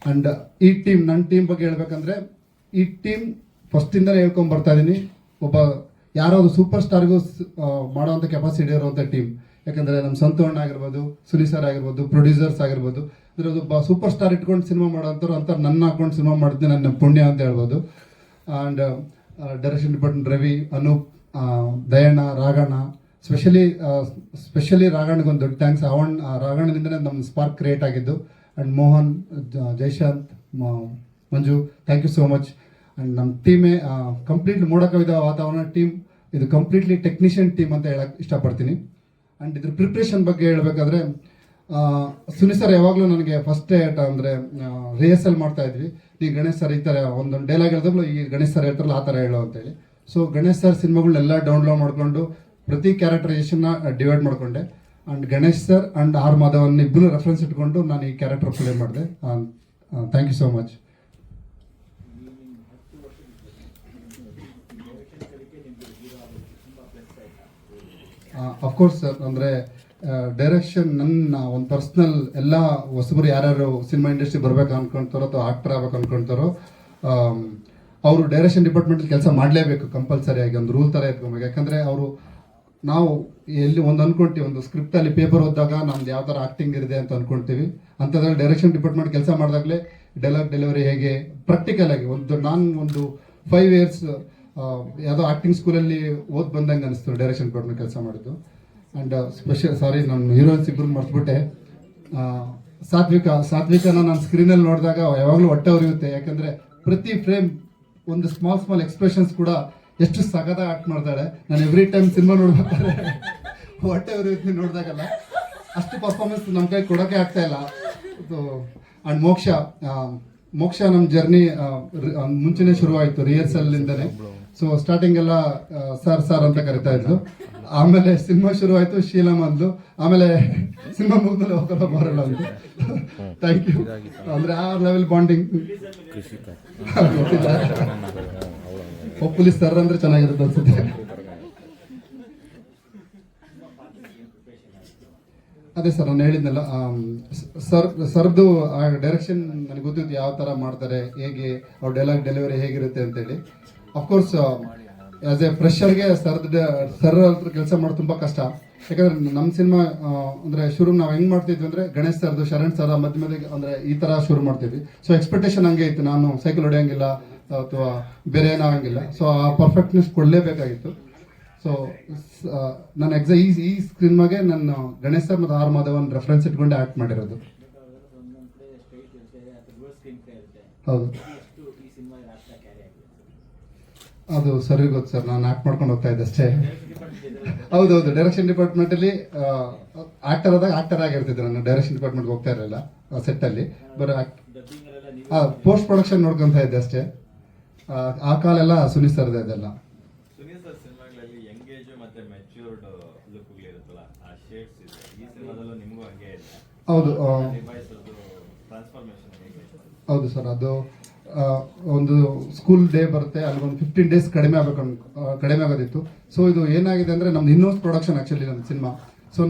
ಆ್ಯಂಡ್ ಈ ಟೀಮ್, ನನ್ನ ಟೀಮ್ ಬಗ್ಗೆ ಹೇಳ್ಬೇಕಂದ್ರೆ, ಈ ಟೀಮ್ ಫಸ್ಟಿಂದಲೇ ಹೇಳ್ಕೊಂಡು ಬರ್ತಾ ಇದ್ದೀನಿ. ಯಾರೋ ಒಂದು ಸೂಪರ್ ಸ್ಟಾರ್ಗೂ ಮಾಡೋವಂಥ ಕೆಪಾಸಿಟಿ ಇರುವಂಥ ಟೀಮ್. ಯಾಕಂದರೆ ನಮ್ಮ ಸಂತೋಷ್ ಆಗಿರ್ಬೋದು, ಸುನಿ ಸರ್ ಆಗಿರ್ಬೋದು, ಪ್ರೊಡ್ಯೂಸರ್ಸ್ ಆಗಿರ್ಬೋದು, ಇದರೊಬ್ಬ ಸೂಪರ್ ಸ್ಟಾರ್ ಇಟ್ಕೊಂಡು ಸಿನಿಮಾ ಮಾಡೋಂಥವ್ರು ಅಂತ ನನ್ನ ಹಾಕೊಂಡು ಸಿನಿಮಾ ಮಾಡಿದ್ದೆ ನನ್ನ ಪುಣ್ಯ ಅಂತ ಹೇಳ್ಬೋದು. And direction department Ravi, Anoop, Dayanna, Raghanna, specially ರಾಘಣ್ಣಗೊಂದು ದೊಡ್ಡ ಥ್ಯಾಂಕ್ಸ್. ರಾಘಣ್ಣದಿಂದನೇ ನಮ್ಮ ಸ್ಪಾರ್ಕ್ ಕ್ರಿಯೇಟ್ ಆಗಿದ್ದು. And Mohan, Jaishanth, Manju, thank you so much. And ನಮ್ಮ ಟೀಮೇ ಕಂಪ್ಲೀಟ್ಲಿ ಮೋಡ ಕವಿದ ವಾತಾವರಣ ಟೀಮ್. ಇದು ಕಂಪ್ಲೀಟ್ಲಿ ಟೆಕ್ನಿಷಿಯನ್ ಟೀಮ್ ಅಂತ ಹೇಳಕ್ಕೆ ಇಷ್ಟಪಡ್ತೀನಿ. ಆ್ಯಂಡ್ ಇದ್ರ ಪ್ರಿಪ್ರೇಷನ್ ಬಗ್ಗೆ ಹೇಳಬೇಕಾದ್ರೆ, ಸುನಿ ಸರ್ ಯಾವಾಗಲೂ ನನಗೆ ಫಸ್ಟ್ ಅಂದರೆ ರಿಹರ್ಸಲ್ ಮಾಡ್ತಾ ಇದ್ವಿ. ಈ ಗಣೇಶ್ ಸರ್ ಈ ಥರ ಒಂದೊಂದು ಡೈಲಾಗ್ ಹೇಳಿದಾಗಲೂ ಈ ಗಣೇಶ್ ಸರ್ ಹೇಳ್ತಾರಲ್ಲ ಆ ಥರ ಹೇಳೋ ಅಂತೇಳಿ. ಸೊ ಗಣೇಶ್ ಸರ್ ಸಿನಿಮಾಗಳನ್ನೆಲ್ಲ ಡೌನ್ಲೋಡ್ ಮಾಡಿಕೊಂಡು ಪ್ರತಿ ಕ್ಯಾರೆಕ್ಟರೈಸೇಷನ್ನ ಡಿವೈಡ್ ಮಾಡಿಕೊಂಡೆ. And Ganesh sir and R Madhavan ಇಬ್ಬರು ರೆಫರೆನ್ಸ್ ಇಟ್ಕೊಂಡು ನಾನು ಈ ಕ್ಯಾರೆಕ್ಟರ್ ಪ್ಲೇ ಮಾಡಿದೆ. Thank you so much. Of course sir, ಅಂದರೆ ಡೈರೆಕ್ಷನ್ ನನ್ನ ಒಂದು ಪರ್ಸ್ನಲ್, ಎಲ್ಲ ಹೊಸಬರು ಯಾರ್ಯಾರು ಸಿನಿಮಾ ಇಂಡಸ್ಟ್ರಿ ಬರ್ಬೇಕು ಅನ್ಕೊಳ್ತಾರೋ ಅಥವಾ ಆಕ್ಟರ್ ಆಗ್ಬೇಕು ಅನ್ಕೊಳ್ತಾರೋ ಅವರು ಡೈರೆಕ್ಷನ್ ಡಿಪಾರ್ಟ್ಮೆಂಟಲ್ಲಿ ಕೆಲಸ ಮಾಡಲೇಬೇಕು ಕಂಪಲ್ಸರಿಯಾಗಿ. ಒಂದು ರೂಲ್ ಥರ ಇಟ್ಕೊಬೇಕು. ಯಾಕಂದರೆ ನಾವು ಎಲ್ಲಿ ಒಂದು ಅನ್ಕೊಂತೀವಿ, ಒಂದು ಸ್ಕ್ರಿಪ್ಟಲ್ಲಿ ಪೇಪರ್ ಓದಿದಾಗ ನಮ್ದು ಯಾವ ಥರ ಆ್ಯಕ್ಟಿಂಗ್ ಇದೆ ಅಂತ ಅನ್ಕೊಳ್ತೀವಿ. ಅಂಥದ್ರಲ್ಲಿ ಡೈರೆಕ್ಷನ್ ಡಿಪಾರ್ಟ್ಮೆಂಟ್ ಕೆಲಸ ಮಾಡಿದಾಗಲೇ ಡೈಲಾಗ್ ಡೆಲಿವರಿ ಹೇಗೆ ಪ್ರಾಕ್ಟಿಕಲ್ ಆಗಿ ನಾನು ಒಂದು 5 years ಯಾವುದೋ ಆ್ಯಕ್ಟಿಂಗ್ ಸ್ಕೂಲಲ್ಲಿ ಬಂದಂಗೆ ಅನಿಸ್ತು ಡೈರೆಕ್ಷನ್ ಡಿಪಾರ್ಟ್ಮೆಂಟ್ ಕೆಲಸ ಮಾಡಿದ್ದು. ಆ್ಯಂಡ್ ಸಾರಿ, ನಾನು ಹೀರೋಯಿನ್ಸ್ ಇಬ್ಬರು ಮರ್ತ್ಬಿಟ್ಟೆ. ಸಾತ್ವಿಕನ ನಾನು ಸ್ಕ್ರೀನಲ್ಲಿ ನೋಡಿದಾಗ ಯಾವಾಗಲೂ ಹೊಟ್ಟೆ ಉರಿಯುತ್ತೆ. ಯಾಕಂದರೆ ಪ್ರತಿ ಫ್ರೇಮ್ ಒಂದು ಸ್ಮಾಲ್ ಎಕ್ಸ್ಪ್ರೆಷನ್ಸ್ ಕೂಡ ಎಷ್ಟು ಸಖತ್ತಾಗಿ ಆಕ್ಟ್ ಮಾಡ್ತಾಳೆ. ನಾನು ಎವ್ರಿ ಟೈಮ್ ಸಿನಿಮಾ ನೋಡ್ಬೇಕಾದ್ರೆ ಹೊಟ್ಟೆ ಉರಿಯುತ್ತೆ ನೋಡಿದಾಗಲ್ಲ. ಅಷ್ಟು ಪರ್ಫಾರ್ಮೆನ್ಸ್ ನಮ್ಮ ಕೈ ಕೊಡೋಕೆ ಆಗ್ತಾ ಇಲ್ಲ. ಆ್ಯಂಡ್ ಮೋಕ್ಷ ನಮ್ಮ ಜರ್ನಿ ಮುಂಚೆನೇ ಶುರುವಾಯಿತು ರಿಹರ್ಸಲ್ಲಿಂದನೇ. ಸೊ ಸ್ಟಾರ್ಟಿಂಗ್ ಎಲ್ಲ ಸರ್ ಅಂತ ಕರಿತಾ ಇದ್ರು. ಆಮೇಲೆ ಸಿನಿಮಾ ಶುರು ಆಯಿತು, ಶೀಲಮ್ ಅಂದ್ಲು. ಆಮೇಲೆ ಸಿನಿಮಾ ಮುಗಿದ್ಮೇಲೆ ಹೋಗಲ್ಲ ಬರೋಲ್ಲ ಅಂತ. Thank you. ಅಂದರೆ ಆ ಲೆವೆಲ್ ಬಾಂಡಿಂಗ್ ಗೊತ್ತಿಲ್ಲ. ಪೊಪ್ಪುಲಿ ಸರ್ ಅಂದರೆ ಚೆನ್ನಾಗಿರುತ್ತೆ ಅನ್ಸುತ್ತೆ. ಅದೇ ಸರ್ ನಾನು ಹೇಳಿದ್ನಲ್ಲ, ಸರ್ದು ಡೈರೆಕ್ಷನ್ ನನಗೆ ಗೊತ್ತಿತ್ತು ಯಾವ ಥರ ಮಾಡ್ತಾರೆ, ಹೇಗೆ ಅವ್ರ ಡೈಲಾಗ್ ಡೆಲಿವರಿ ಹೇಗಿರುತ್ತೆ ಅಂತೇಳಿ. ಅಫ್ಕೋರ್ಸ್ ಆಸ್ ಎ ಫ್ರೆಶರ್ಗೆ ಸರ್ ಹತ್ರ ಕೆಲಸ ಮಾಡೋದು ತುಂಬ ಕಷ್ಟ. ಯಾಕಂದ್ರೆ ನಮ್ಮ ಸಿನಿಮಾ ಅಂದರೆ ಶುರು ನಾವು ಹೆಂಗೆ ಮಾಡ್ತಿದ್ವಿ ಅಂದರೆ ಗಣೇಶ್ ಸರ್ದು, ಶರಣ್ ಸರ್ ಮಧ್ಯ ಮಧ್ಯೆ ಅಂದರೆ ಈ ಥರ ಶುರು ಮಾಡ್ತಿದ್ವಿ. ಸೊ ಎಕ್ಸ್ಪೆಕ್ಟೇಷನ್ ಹಂಗೆ ಇತ್ತು, ನಾನು ಸೈಕಲ್ ಹೊಡೆಯಂಗಿಲ್ಲ ಅಥವಾ ಬೇರೆ ಏನಾಗಂಗಿಲ್ಲ. ಸೊ ಆ ಪರ್ಫೆಕ್ಟ್ನೆಸ್ ಕೊಡಲೇಬೇಕಾಗಿತ್ತು. ಸೊ ನಾನು ಈ ಸಿನಿಮಾಗೆ ನಾನು ಗಣೇಶ್ ಸರ್ ಮತ್ತು ಆರ್ ಮಾಧವನ್ ರೆಫರೆನ್ಸ್ ಇಟ್ಕೊಂಡೆ ಆ್ಯಕ್ಟ್ ಮಾಡಿರೋದು. ಹೌದು, ಅದು ಸರಿ ಗೊತ್ತು ಸರ್, ನಾನು ಆ್ಯಕ್ಟ್ ಮಾಡ್ಕೊಂಡು ಹೋಗ್ತಾ ಇದ್ದೆ ಅಷ್ಟೇ. ಹೌದೌದು, ಡೈರೆಕ್ಷನ್ ಡಿಪಾರ್ಟ್ಮೆಂಟಲ್ಲಿ ಆ್ಯಕ್ಟರ್ ಆದಾಗ ಆ್ಯಕ್ಟರ್ ಆಗಿರ್ತಿದ್ದೆ. ನಾನು ಡೈರೆಕ್ಷನ್ ಡಿಪಾರ್ಟ್ಮೆಂಟ್ಗೆ ಹೋಗ್ತಾ ಇರಲಿಲ್ಲ ಸೆಟ್ಟಲ್ಲಿ, ಬರೋ ಪೋಸ್ಟ್ ಪ್ರೊಡಕ್ಷನ್ ನೋಡ್ಕೊತಾ ಇದ್ದೆ ಅಷ್ಟೇ. ಆ ಕಾಲೆಲ್ಲ ಸುನೀಲ್ ಸರ್ದೆ ಅದೆಲ್ಲ. ಸುನೀಲ್ ಸರ್ ಸಿನಿಮಾಗಳಲ್ಲಿ ಯಂಗೇಜ್ ಮತ್ತೆ ಮೆಚ್ಯೂರ್ಡ್ ಲುಕ್ಗಳು ಇರುತ್ತಲ್ಲ, ಆ ಶೇಡ್ಸ್ ಇದೆ. ಈ ಸಿನಿಮಾದಲ್ಲೂ ನಿಮಗೂ ಹಂಗೆ ಇದೆ. ಹೌದು, ನಿಭಾಯಿಸೋದು ಟ್ರಾನ್ಸ್ಫಾರ್ಮೇಶನ್ ಹೇಗೆ? ಹೌದು ಸರ್, ಅದು ಒಂದು ಸ್ಕೂಲ್ ಡೇ ಬರುತ್ತೆ, ಅಲ್ಲಿ ಒಂದು 15 ಡೇಸ್ ಕಡಿಮೆ ಆಗೋದಿತ್ತು. ಸೊ ಇದು ಏನಾಗಿದೆ ಅಂದರೆ ನಮ್ದು ಇನ್ನೊಂದು ಪ್ರೊಡಕ್ಷನ್ ಆ್ಯಕ್ಚುಲಿ ನಮ್ಮ ಸಿನಿಮಾ. ಸೊ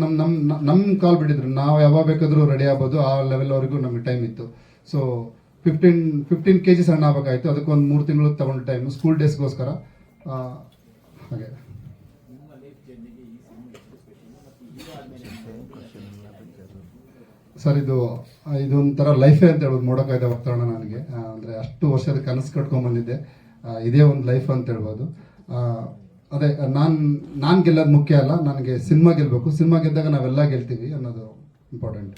ನಮ್ಮ ಕಾಲ್ ಬಿಟ್ಟಿದ್ರು, ನಾವು ಯಾವಾಗ ಬೇಕಾದರೂ ರೆಡಿ ಆಗ್ಬೋದು, ಆ ಲೆವೆಲ್ವರೆಗೂ ನಮಗೆ ಟೈಮ್ ಇತ್ತು. ಸೊ 15 kg ಸಣ್ಣ ಆಗಬೇಕಾಯ್ತು. ಅದಕ್ಕೆ ಒಂದು 3 ತಿಂಗಳು ತಗೊಂಡು ಟೈಮ್ ಸ್ಕೂಲ್ ಡೇಸ್ಗೋಸ್ಕರ. ಹಾಗೆ ಸರ್, ಇದೊಂಥರ ಲೈಫೇ ಅಂತ ಹೇಳ್ಬೋದು. ಮೋಡಕಾಯ್ದ ವಾತಾವರಣ ನನಗೆ ಅಂದರೆ ಅಷ್ಟು ವರ್ಷದ ಕನಸು ಕಟ್ಕೊಂಡ್ಬಂದಿದ್ದೆ, ಇದೇ ಒಂದು ಲೈಫ್ ಅಂತ ಹೇಳ್ಬೋದು. ಅದೇ ನಾನು ಗೆಲ್ಲೋದು ಮುಖ್ಯ ಅಲ್ಲ, ನನಗೆ ಸಿನಿಮಾ ಗೆಲ್ಲಬೇಕು. ಸಿನಿಮಾ ಗೆದ್ದಾಗ ನಾವೆಲ್ಲ ಗೆಲ್ತೀವಿ ಅನ್ನೋದು ಇಂಪಾರ್ಟೆಂಟ್.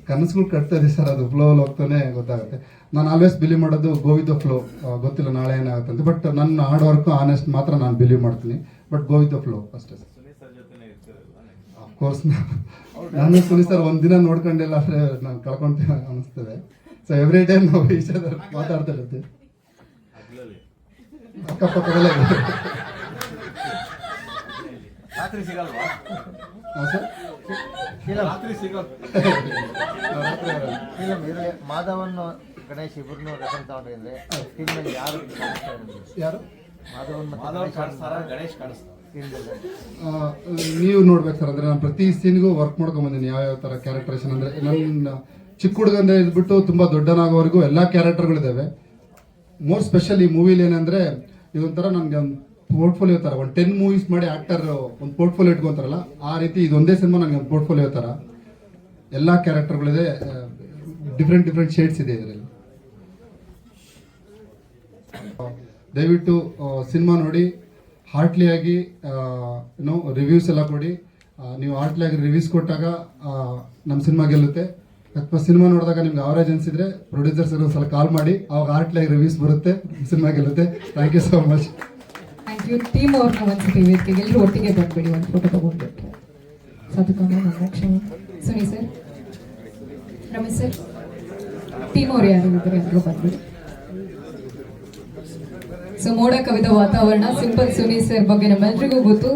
ಕನಸುಗಳು ಕಟ್ತಾ ಇದೆ ಸರ್, ಅದು ಫ್ಲೋಲ್ಲಿ ಹೋಗ್ತಾನೆ ಗೊತ್ತಾಗುತ್ತೆ. ನಾನು ಆಲ್ವೇಸ್ ಬಿಲೀವ್ ಮಾಡೋದು ಗೋ ವಿತ್ ದ ಫ್ಲೋ. ಗೊತ್ತಿಲ್ಲ ನಾಳೆ ಏನಾಗುತ್ತೆ ಅಂತ, ಬಟ್ ನನ್ನ ಹಾರ್ಡ್ ವರ್ಕ್ ಆನೆಸ್ಟ್ ಮಾತ್ರ ನಾನು ಬಿಲೀವ್ ಮಾಡ್ತೀನಿ. But go with the flow ಅಷ್ಟೇ ಸರ್. ಸುನೀಲ್ ಸರ್ ಜೊತೆನೇ ಇರ್ತಿರಲ್ಲ? ಅಫ್ಕೋರ್ಸ್ ನಾನು ಸುನೀಲ್ ಸರ್ ಒಂದಿನ ನೋಡ್ಕೊಂಡಿಲ್ಲ ಅಂದರೆ ನಾನು ಕಳ್ಕೊಂತೀನಿ ಅನಿಸ್ತದೆ. ಸೊ ಎವ್ರಿ ಟೈಮ್ ನಾವು ವಿಷಯದಲ್ಲಿ ಮಾತಾಡ್ತಾ ಇರ್ತೀವಿ ಅಕ್ಕಪಕ್ಕದಲ್ಲೇ. ರಾತ್ರಿ ಸಿಗಲ್ವಾ? ಸರ್ ರಾತ್ರಿ ಸಿಗಲ್ಲ. ಮಾಧವನ್ ಗಣೇಶ್ ಇಬ್ಬರನ್ನು ರೆಫರೆನ್ಸ್ ತಗೊಂಡ್ರೆ ಸ್ಕ್ರೀನ್ ಯಾರು ಯಾರು ಮಾಧವನ್ ಗಣೇಶ್ ಕಾಣಿಸ್ತಾರೆ ನೀವು ನೋಡ್ಬೇಕು ಸರ್. ಅಂದರೆ ನಾನು ಪ್ರತಿ ಸೀನ್ಗೂ ವರ್ಕ್ ಮಾಡ್ಕೊಂಬಂದಿನಿ, ಯಾವ ಥರ ಕ್ಯಾರೆಕ್ಟರೇಷನ್. ಅಂದರೆ ನನ್ನ ಚಿಕ್ಕ ಹುಡುಗಂದ ಇದ್ಬಿಟ್ಟು ತುಂಬ ದೊಡ್ಡನಾಗೋವರೆಗೂ ಎಲ್ಲ ಕ್ಯಾರೆಕ್ಟರ್ಗಳಿದ್ದಾವೆ. ಮೋರ್ ಸ್ಪೆಷಲ್ ಈ ಮೂವಿಲಿ ಏನಂದರೆ ಇದೊಂಥರ ನನಗೆ ಒಂದು ಪೋರ್ಟ್ಫೋಲಿಯೋ ಥರ. ಒಂದು 10 ಮೂವೀಸ್ ಮಾಡಿ ಆ್ಯಕ್ಟರ್ ಒಂದು ಪೋರ್ಟ್ಫೋಲಿಯೋ ಇಟ್ಕೊಂತಾರಲ್ಲ, ಆ ರೀತಿ ಇದೊಂದೇ ಸಿನಿಮಾ ನನಗೆ ಒಂದು ಪೋರ್ಟ್ಫೋಲಿಯೋ ಥರ. ಎಲ್ಲ ಕ್ಯಾರೆಕ್ಟರ್ಗಳಿದೆ, ಡಿಫ್ರೆಂಟ್ ಶೇಡ್ಸ್ ಇದೆ ಇದರಲ್ಲಿ. ದಯವಿಟ್ಟು ಸಿನಿಮಾ ನೋಡಿ, ಹಾರ್ಟ್ಲಿಯಾಗಿ ರಿವ್ಯೂಸ್ ಎಲ್ಲ ಕೊಡಿ. ನೀವು ಹಾರ್ಟ್ಲಿಯಾಗಿ ರಿವ್ಯೂಸ್ ಕೊಟ್ಟಾಗ ನಮ್ಮ ಸಿನಿಮಾ ಗೆಲ್ಲುತ್ತೆ. ಅಥವಾ ಸಿನಿಮಾ ನೋಡಿದಾಗ ನಿಮ್ಗೆ ಅವರೇಜ್ ಅನಿಸಿದ್ರೆ ಪ್ರೊಡ್ಯೂಸರ್ಸ್ ಒಂದ್ಸಲ ಕಾಲ್ ಮಾಡಿ, ಅವಾಗ ಹಾರ್ಟ್ಲಿಯಾಗಿ ರಿವ್ಯೂಸ್ ಬರುತ್ತೆ, ಸಿನಿಮಾ ಗೆಲ್ಲುತ್ತೆ. Thank you so much. Thank you. Team ಅವ್ರನ್ನ ಒಂದ್ಸತಿ ವೇದಿಕೆಗೆ ಎಲ್ಲರೂ ಒಟ್ಟಿಗೆ ಬಂದ್ಬಿಡಿ, ಒಂದು ಫೋಟೋ ತಗೊಂಡ್ಬಿಟ್ಟು. ಸಾಧುಕಾಮ, Suni sir, Ramesh sir, team ಅವ್ರು ಯಾರು ಇದ್ದಾರೆ ಎಲ್ಲರೂ ಬಂದ್ಬಿಡಿ. ಸೊ ಮೋಡ ಕವಿದ ವಾತಾವರಣ, ಸಿಂಪಲ್ ಸುನಿ ಸರ್ ಬಗ್ಗೆ ನಮ್ಮೆಲ್ರಿಗೂ ಗೊತ್ತು.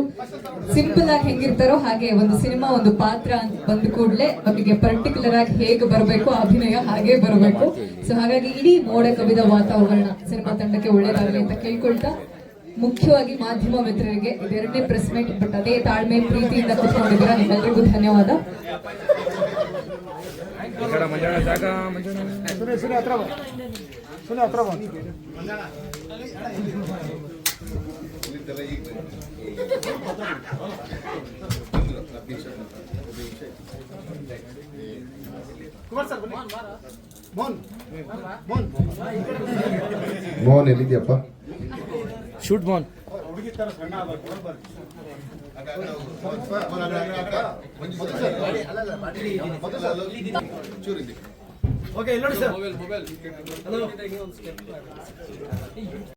ಸಿಂಪಲ್ ಆಗಿ ಹೆಂಗಿರ್ತಾರೋ ಹಾಗೆ ಒಂದು ಸಿನಿಮಾ, ಒಂದು ಪಾತ್ರ ಅಂತ ಬಂದ ಕೂಡಲೇ ಅವರಿಗೆ ಪರ್ಟಿಕ್ಯುಲರ್ ಆಗಿ ಹೇಗೆ ಬರಬೇಕು, ಅಭಿನಯ ಹಾಗೆ ಬರಬೇಕು. ಸೊ ಹಾಗಾಗಿ ಇಡೀ ಮೋಡ ಕವಿದ ವಾತಾವರಣ ಸಿನಿಮಾ ತಂಡಕ್ಕೆ ಒಳ್ಳೇದಾಗಲಿ ಅಂತ ಕೇಳ್ಕೊಳ್ತಾ, ಮುಖ್ಯವಾಗಿ ಮಾಧ್ಯಮ ಮಿತ್ರರಿಗೆ ಇದೆರಡನೇ ಪ್ರೆಸ್ ಮೀಟ್, ಬಟ್ ಅದೇ ತಾಳ್ಮೆ ಪ್ರೀತಿಯಿಂದ ಕೂತ್ಕೊಂಡಿದ್ದೀರಾ. ನಿಮ್ಮೆಲ್ಲರಿಗೂ ಧನ್ಯವಾದ. ಮೋಹನ್ ಎಲ್ಲಿದ್ಯಪ್ಪ? ಶೂಟ್ ಮೋನ್. ಓಕೆ, ಇಲ್ಲಿ ನೋಡಿ ಸರ್.